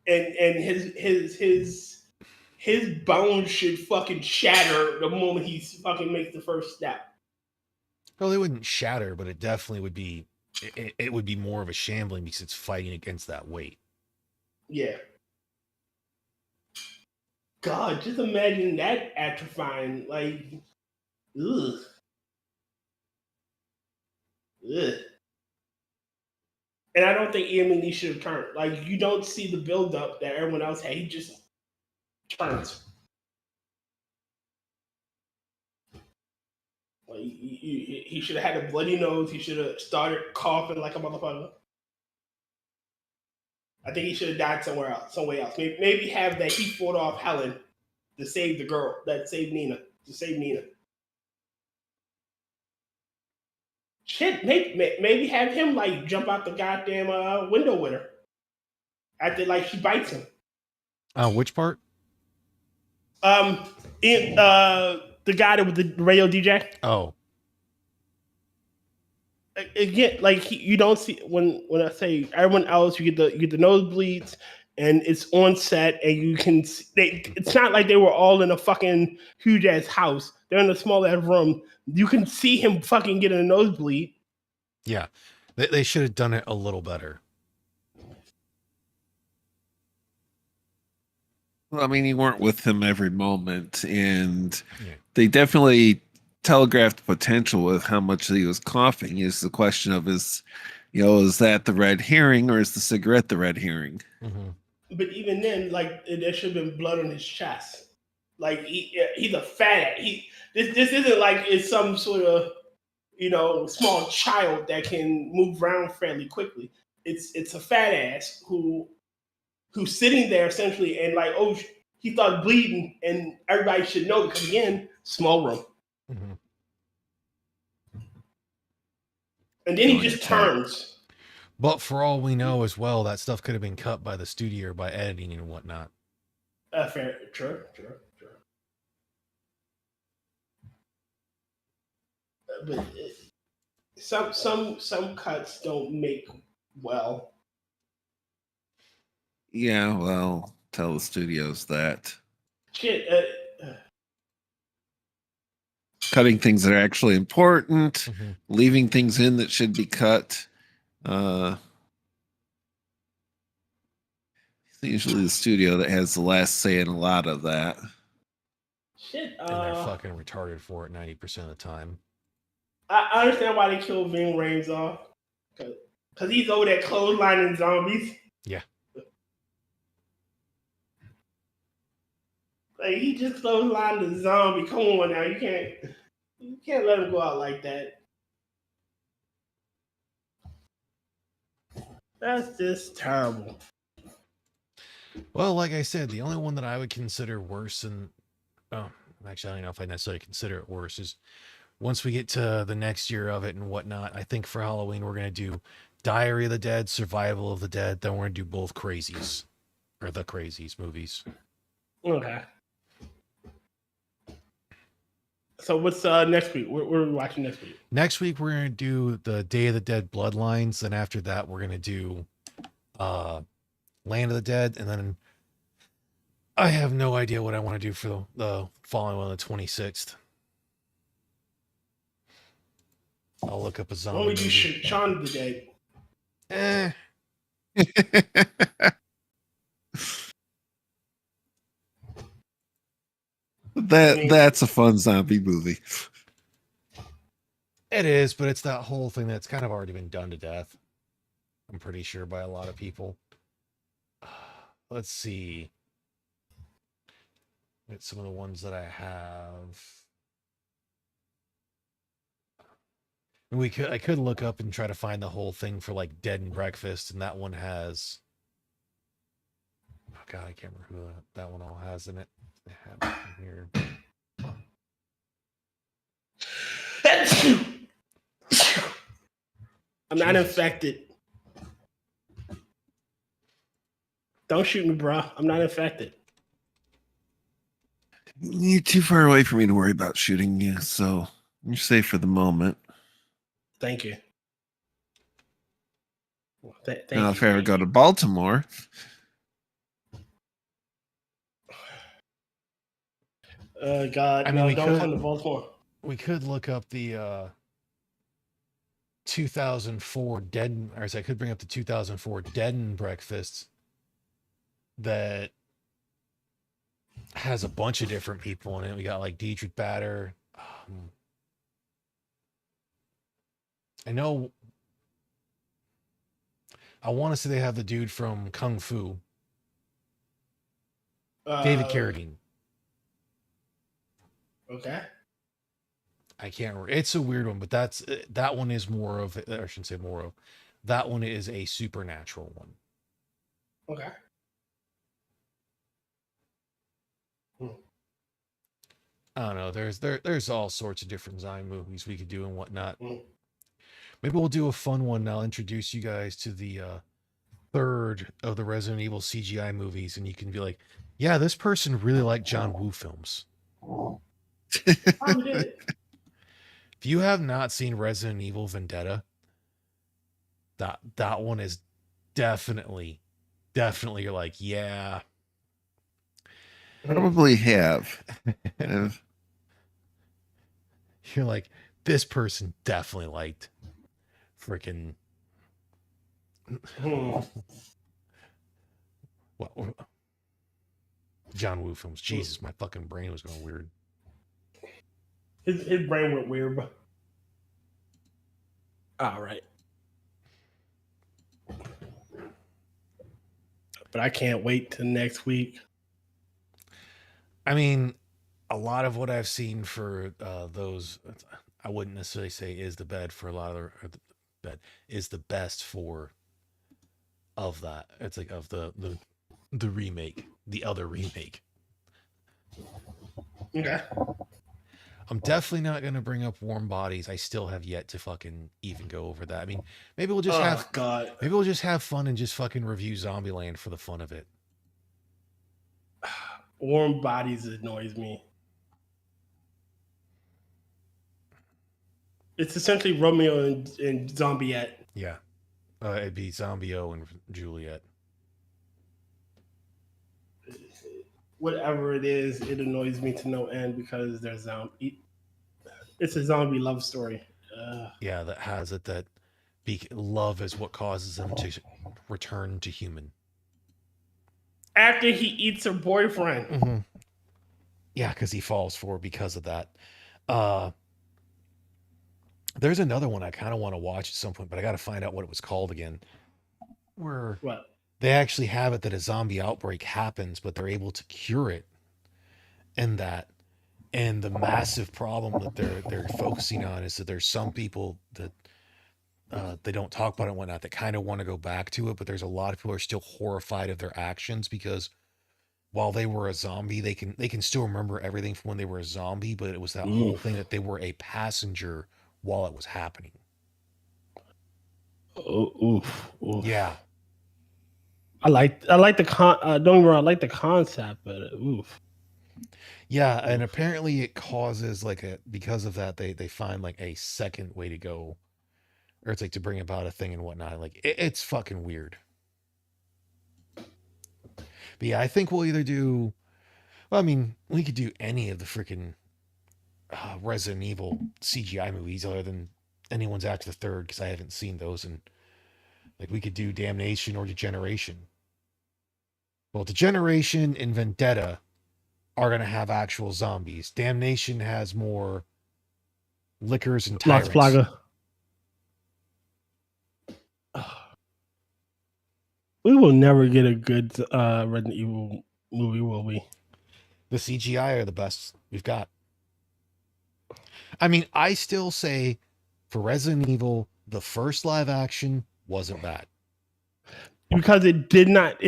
and his bones should fucking shatter the moment he fucking makes the first step. Well, they wouldn't shatter, but it definitely would be. It would be more of a shambling because it's fighting against that weight. Yeah. God, just imagine that atrophying. Like, ugh. Ugh. And I don't think Ian McNeice should have turned. Like, you don't see the build-up that everyone else had. He just turns. Like, he should have had a bloody nose. He should have started coughing like a motherfucker. I think he should have died somewhere else. Maybe have that he fought off Helen to save the girl. That saved Nina. To save Nina. Shit, maybe have him like jump out the goddamn window with her after like she bites him. Which part? The guy that was the radio DJ. Oh, again, like you don't see when I say everyone else, you get the nosebleeds, and it's on set, and you can it's not like they were all in a fucking huge ass house. They're in a small ass room. You can see him fucking getting a nosebleed. Yeah, they should have done it a little better. Well, I mean, you weren't with him every moment, and they definitely telegraphed potential with how much he was coughing. Is the question of is that the red herring or is the cigarette the red herring? Mm-hmm. But even then, like there should have been blood on his chest. Like he's a fat ass. This isn't like it's some sort of small child that can move around fairly quickly. It's a fat ass who's sitting there essentially and like, oh, he started bleeding, and everybody should know because again, small room. Mm-hmm. And then he just turns. But for all we know as well, that stuff could have been cut by the studio or by editing and whatnot. Fair, sure. But some cuts don't make well. Yeah, well, tell the studios that. Shit. Cutting things that are actually important, mm-hmm. leaving things in that should be cut. It's usually the studio that has the last say in a lot of that. Shit. And they're fucking retarded for it 90% of the time. I understand why they killed Ving Rhames off. Because he's over there clotheslining zombies. Yeah. Like he just clotheslined the zombie. Come on now, you can't let him go out like that. That's just terrible. Well, like I said, the only one that I would consider worse than, actually I don't know if I necessarily consider it worse, is once we get to the next year of it and whatnot. I think for Halloween we're gonna do Diary of the Dead, Survival of the Dead. Then we're gonna do both Crazies, or the Crazies movies. Okay. So what's next week? What are we watching next week? Next week we're gonna do the Day of the Dead Bloodlines, and after that we're gonna do Land of the Dead, and then I have no idea what I want to do for the following one, the 26th. I'll look up a zombie. Only do Shaun of the Dead. That's a fun zombie movie. It is, but it's that whole thing that's kind of already been done to death. I'm pretty sure by a lot of people. Let's see. Get some of the ones that I have. I could look up and try to find the whole thing for like Dead and Breakfast, and that one has. Oh God, I can't remember who that one all has in it. They have it in here. I'm not infected. Don't shoot me, bro. I'm not infected. You're too far away for me to worry about shooting you, so you're safe for the moment. Thank you. Now, if I ever go to Baltimore, God, I mean, don't come to Baltimore. We could look up the 2004 Dead, or I could bring up the 2004 Dead and Breakfast that has a bunch of different people in it. We got like Dietrich Bader. I know. I want to say they have the dude from Kung Fu, David Carradine. Okay. I can't remember. It's a weird one, but that one is more of. I shouldn't say more of. That one is a supernatural one. Okay. I don't know. There's all sorts of different zombie movies we could do and whatnot. Maybe we'll do a fun one. And I'll introduce you guys to the third of the Resident Evil CGI movies, and you can be like, "Yeah, this person really liked John Woo films." If you have not seen Resident Evil Vendetta, that one is definitely you're like, yeah. Probably have. You're like, this person definitely liked freaking John Woo films. Jesus, my fucking brain was going weird. His brain went weird, but all right. But I can't wait till next week. I mean, a lot of what I've seen for those, I wouldn't necessarily say is the best for a lot of is the best for of that. It's like of the remake, the other remake. Okay. I'm definitely not going to bring up Warm Bodies. I still have yet to fucking even go over that. I mean, maybe we'll just maybe we'll just have fun and just fucking review Zombieland for the fun of it. Warm Bodies annoys me. It's essentially Romeo and Zombieette. Yeah. It'd be Zombio and Juliet. Whatever it is, it annoys me to no end because there's it's a zombie love story. Yeah, that has it that love is what causes them to return to human. After he eats her boyfriend. Mm-hmm. Yeah, because he falls for her because of that. There's another one I kind of want to watch at some point, but I got to find out what it was called again. Where they actually have it that a zombie outbreak happens, but they're able to cure it. And the massive problem that they're focusing on is that there's some people that they don't talk about it and whatnot that kind of want to go back to it, but there's a lot of people who are still horrified of their actions because while they were a zombie, they can still remember everything from when they were a zombie, but it was that whole thing that they were a passenger while it was happening. Oof. Yeah. I like the don't get me wrong, I like the concept, but oof. Yeah, and apparently it causes like a because of that they find like a second way to go, or it's like to bring about a thing and whatnot. Like it's fucking weird. But yeah, I think we'll either do. Well, I mean, we could do any of the freaking Resident Evil CGI movies other than anyone's after the third because I haven't seen those, and like we could do Damnation or Degeneration. Well, Degeneration and Vendetta are gonna have actual zombies. Damnation has more lickers and Las tyrants. Plaga. We will never get a good Resident Evil movie, will we? The CGI are the best we've got. I mean, I still say for Resident Evil, the first live action wasn't bad. Because it did not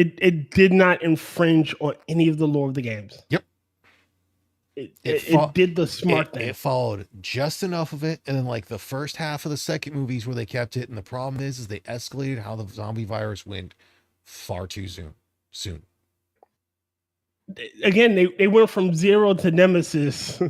infringe on any of the lore of the games. Yep. It did the smart thing. It followed just enough of it, and then like the first half of the second movies where they kept it, and the problem is they escalated how the zombie virus went far too soon. Again, they went from 0 to Nemesis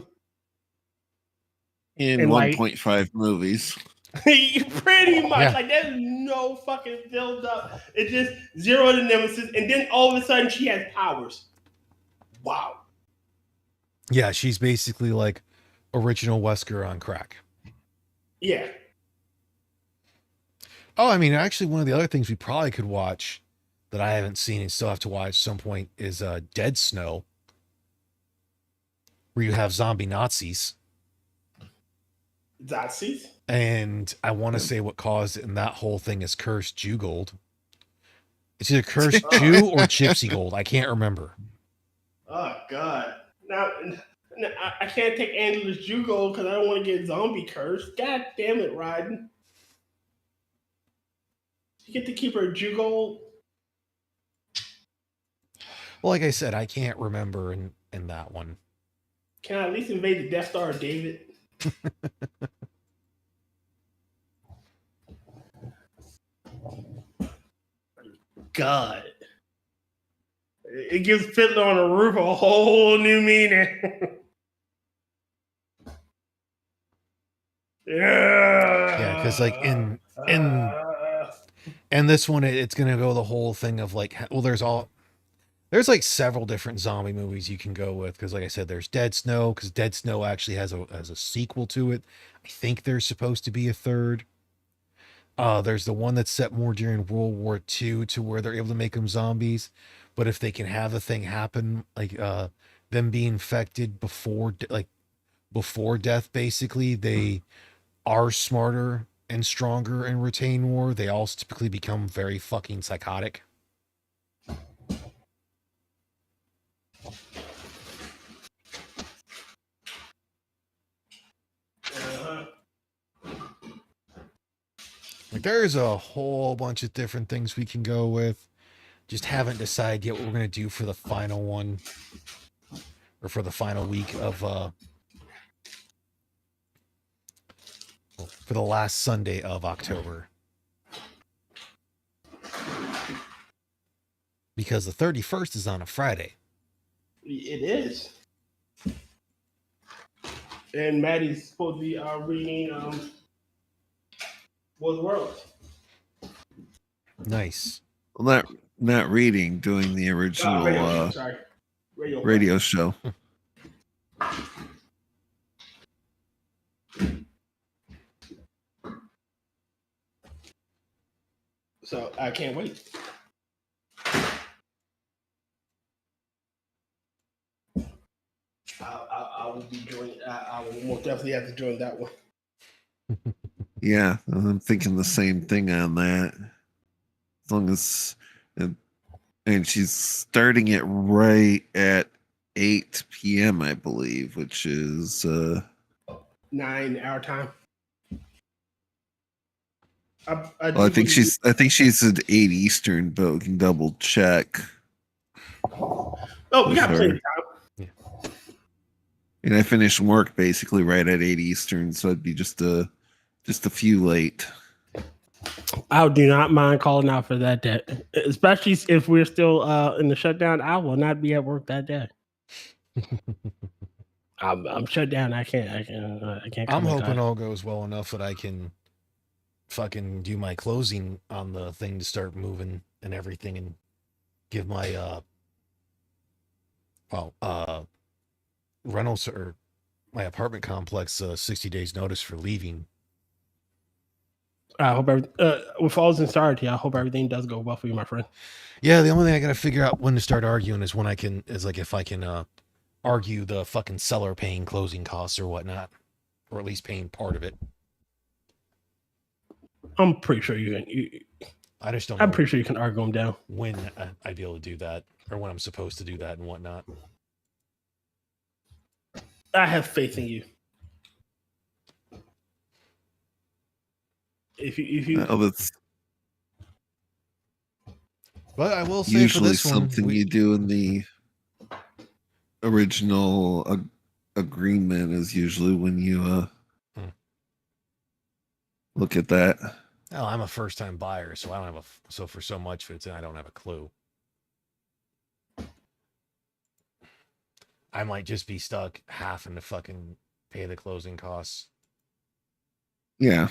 In And, like- 1.5 movies. pretty much. Yeah. Like there's no fucking build up. It's just 0 to Nemesis, and then all of a sudden she has powers. Wow. Yeah, she's basically like original Wesker on crack. Yeah. Oh, I mean, actually, one of the other things we probably could watch that I haven't seen and still have to watch at some point is Dead Snow, where you have zombie Nazis. Nazis? And I want to say what caused it, and that whole thing is cursed Jew gold. It's either cursed Jew or gypsy gold. I can't remember. Oh God! Now I can't take Angela's Jugo because I don't want to get zombie cursed. God damn it, Rotn! You get to keep her Jugo. Well, like I said, I can't remember in that one. Can I at least invade the Death Star, David? God. It gives Fiddler on the Roof a whole new meaning. Yeah, because like in this one, it's gonna go the whole thing of like, well, there's like several different zombie movies you can go with. Because like I said, there's Dead Snow, because Dead Snow actually has a sequel to it. I think there's supposed to be a third. There's the one that's set more during World War II to where they're able to make them zombies. But if they can have the thing happen, like them being infected before death, basically, they are smarter and stronger and retain more. They also typically become very fucking psychotic. Like there's a whole bunch of different things we can go with. Just haven't decided yet what we're gonna do for the final one, or for the final week of for the last Sunday of October, because the 31st is on a Friday. It is. And Maddie's supposed to be reading War of the Worlds. Nice. Well, not reading, doing the original radio show. So I can't wait. I will be joining. I will most definitely have to join that one. Yeah, I'm thinking the same thing on that. As long as, and she's starting it right at 8 p.m., I believe, which is 9 hour time. I think she's at 8 Eastern, but we can double check. Oh, we got plenty of time. And I finished work basically right at 8 Eastern, so it'd be just a few late. I do not mind calling out for that day, especially if we're still in the shutdown. I will not be at work that day. I'm shut down. I can't. I can't come I'm back. hoping all goes well enough that I can fucking do my closing on the thing to start moving and everything and give my well rentals or my apartment complex 60 days notice for leaving. I hope with all sincerity, I hope everything does go well for you, my friend. Yeah, the only thing I gotta figure out when to start arguing is when I can is like if I can argue the fucking seller paying closing costs or whatnot, or at least paying part of it. I'm pretty sure you can. I just don't I'm know pretty sure you can argue them down. when I'd be able to do that or when I'm supposed to do that and whatnot. I have faith in you. If you, that's But I will say for usually this one, something you do in the original agreement is usually when you look at that. well, I'm a first time buyer, so I don't have so for so much of it, I don't have a clue. I might just be stuck having to fucking pay the closing costs. Yeah.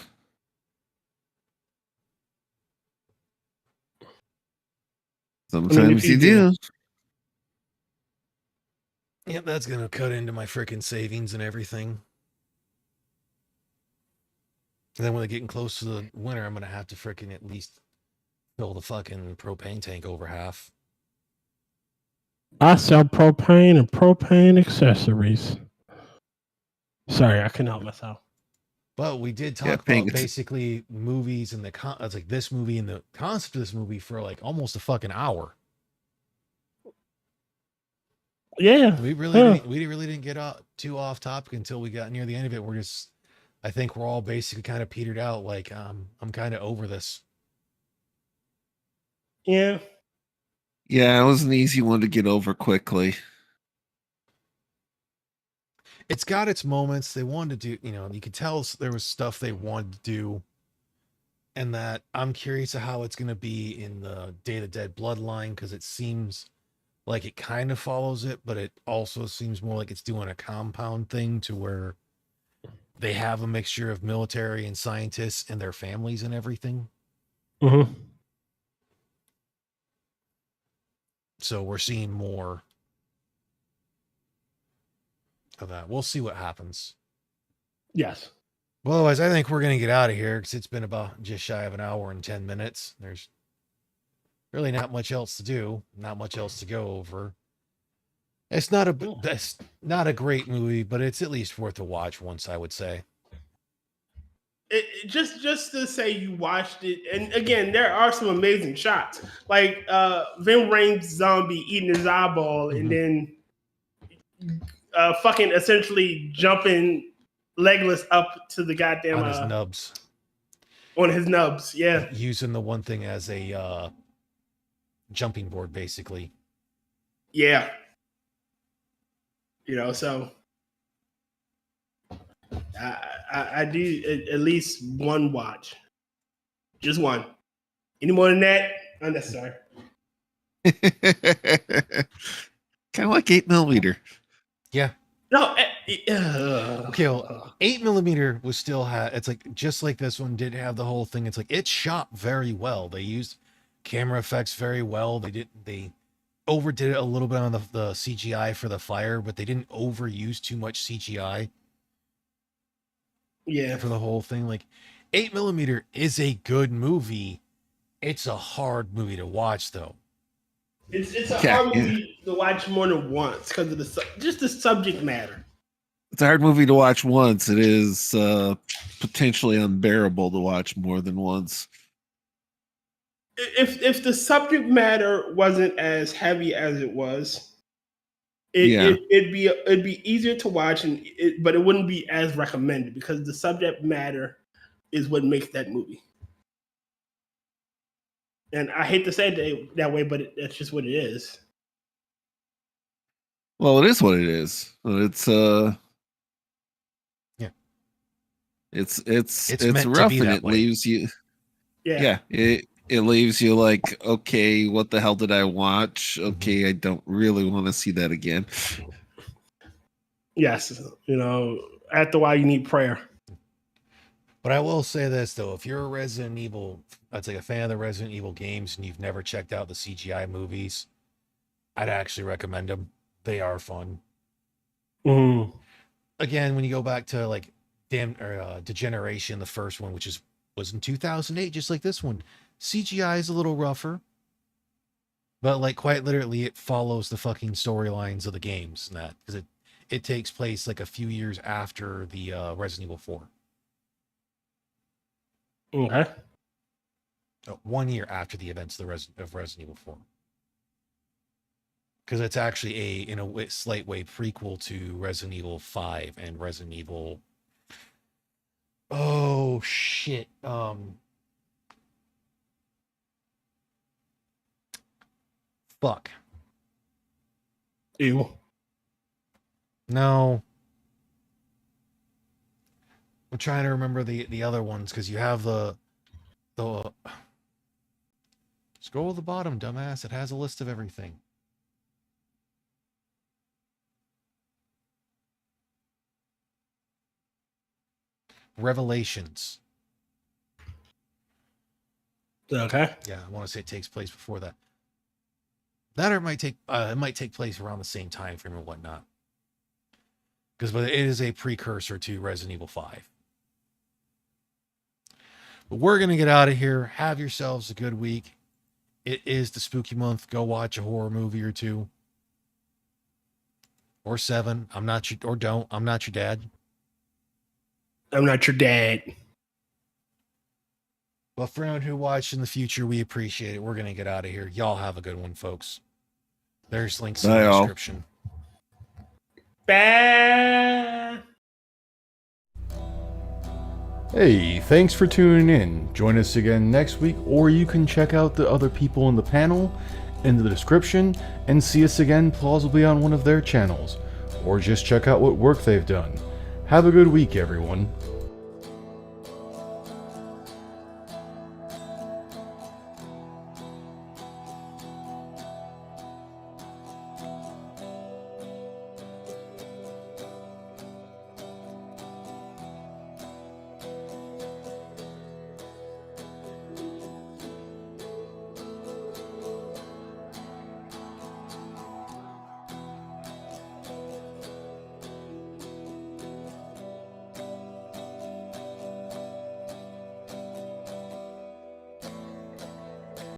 Sometimes you do. Yep, that's gonna cut into my freaking savings and everything. And then when we're getting close to the winter, I'm gonna have to freaking at least fill the fucking propane tank over half. I sell propane and propane accessories. Sorry, I couldn't help myself. But we did talk about basically movies and it's like this movie and the concept of this movie for like almost a fucking hour. Yeah, we really didn't get too off topic until we got near the end of it. I think we're all basically kind of petered out. Like I'm kind of over this. Yeah. Yeah, it was an easy one to get over quickly. It's got its moments. They wanted to do, you could tell there was stuff they wanted to do. And that I'm curious of how it's going to be in the Day of the Dead bloodline, because it seems like it kind of follows it, but it also seems more like it's doing a compound thing to where they have a mixture of military and scientists and their families and everything. Mm-hmm. So we're seeing more of that. We'll see what happens. Yes. Well, otherwise, I think we're going to get out of here because it's been about just shy of an hour and 10 minutes. There's really not much else to do, not much else to go over. It's not a great movie, but it's at least worth a watch once, I would say. Just to say you watched it, and again, there are some amazing shots, like Vin Rames' zombie eating his eyeball, and then fucking essentially jumping legless up to the goddamn on his nubs. On his nubs, yeah. Using the one thing as a jumping board, basically. Yeah. So I do at least one watch. Just one. Any more than that, unnecessary. Kind of like 8mm. Yeah. No. Okay. Well, 8mm was still it's like just like this one did have the whole thing. It's like it shot very well. They used camera effects very well. They overdid it a little bit on the CGI for the fire, but they didn't overuse too much CGI. Yeah. For the whole thing, like 8mm is a good movie. It's a hard movie to watch, though. It's a hard movie to watch more than once because of the subject matter. It's a hard movie to watch once. It is potentially unbearable to watch more than once. If the subject matter wasn't as heavy as it was, it'd be easier to watch, but it wouldn't be as recommended because the subject matter is what makes that movie. And I hate to say it that way, but that's just what it is. Well, it is what it is. It's yeah. It's rough, and it leaves you. Yeah. It leaves you like, okay, what the hell did I watch? Okay, I don't really want to see that again. Yes, after a while you need prayer. But I will say this though, if you're a Resident Evil, I'd say a fan of the Resident Evil games, and you've never checked out the CGI movies, I'd actually recommend them. They are fun. Mm. Again, when you go back to like Degeneration, the first one, which was in 2008, just like this one, CGI is a little rougher, but like quite literally, it follows the fucking storylines of the games and that, because it takes place like a few years after the Resident Evil 4. Okay. 1 year after the events of Resident Evil 4. Because it's actually in a slight way, prequel to Resident Evil 5 and Resident Evil. Oh shit. Fuck. Ew. No. I'm trying to remember the other ones, because you have the scroll to the bottom, dumbass. It has a list of everything. Revelations. Okay. Yeah, I want to say it takes place before that. That or it might take place around the same time frame and whatnot. But it is a precursor to Resident Evil 5. But we're gonna get out of here. Have yourselves a good week. It is the spooky month. Go watch a horror movie or two. Or 7. I'm not your dad. I'm not your dad. But for anyone who watched in the future, we appreciate it. We're going to get out of here. Y'all have a good one, folks. There's links in the description. Bye. Hey, thanks for tuning in. Join us again next week, or you can check out the other people in the panel in the description and see us again plausibly on one of their channels, or just check out what work they've done. Have a good week, everyone.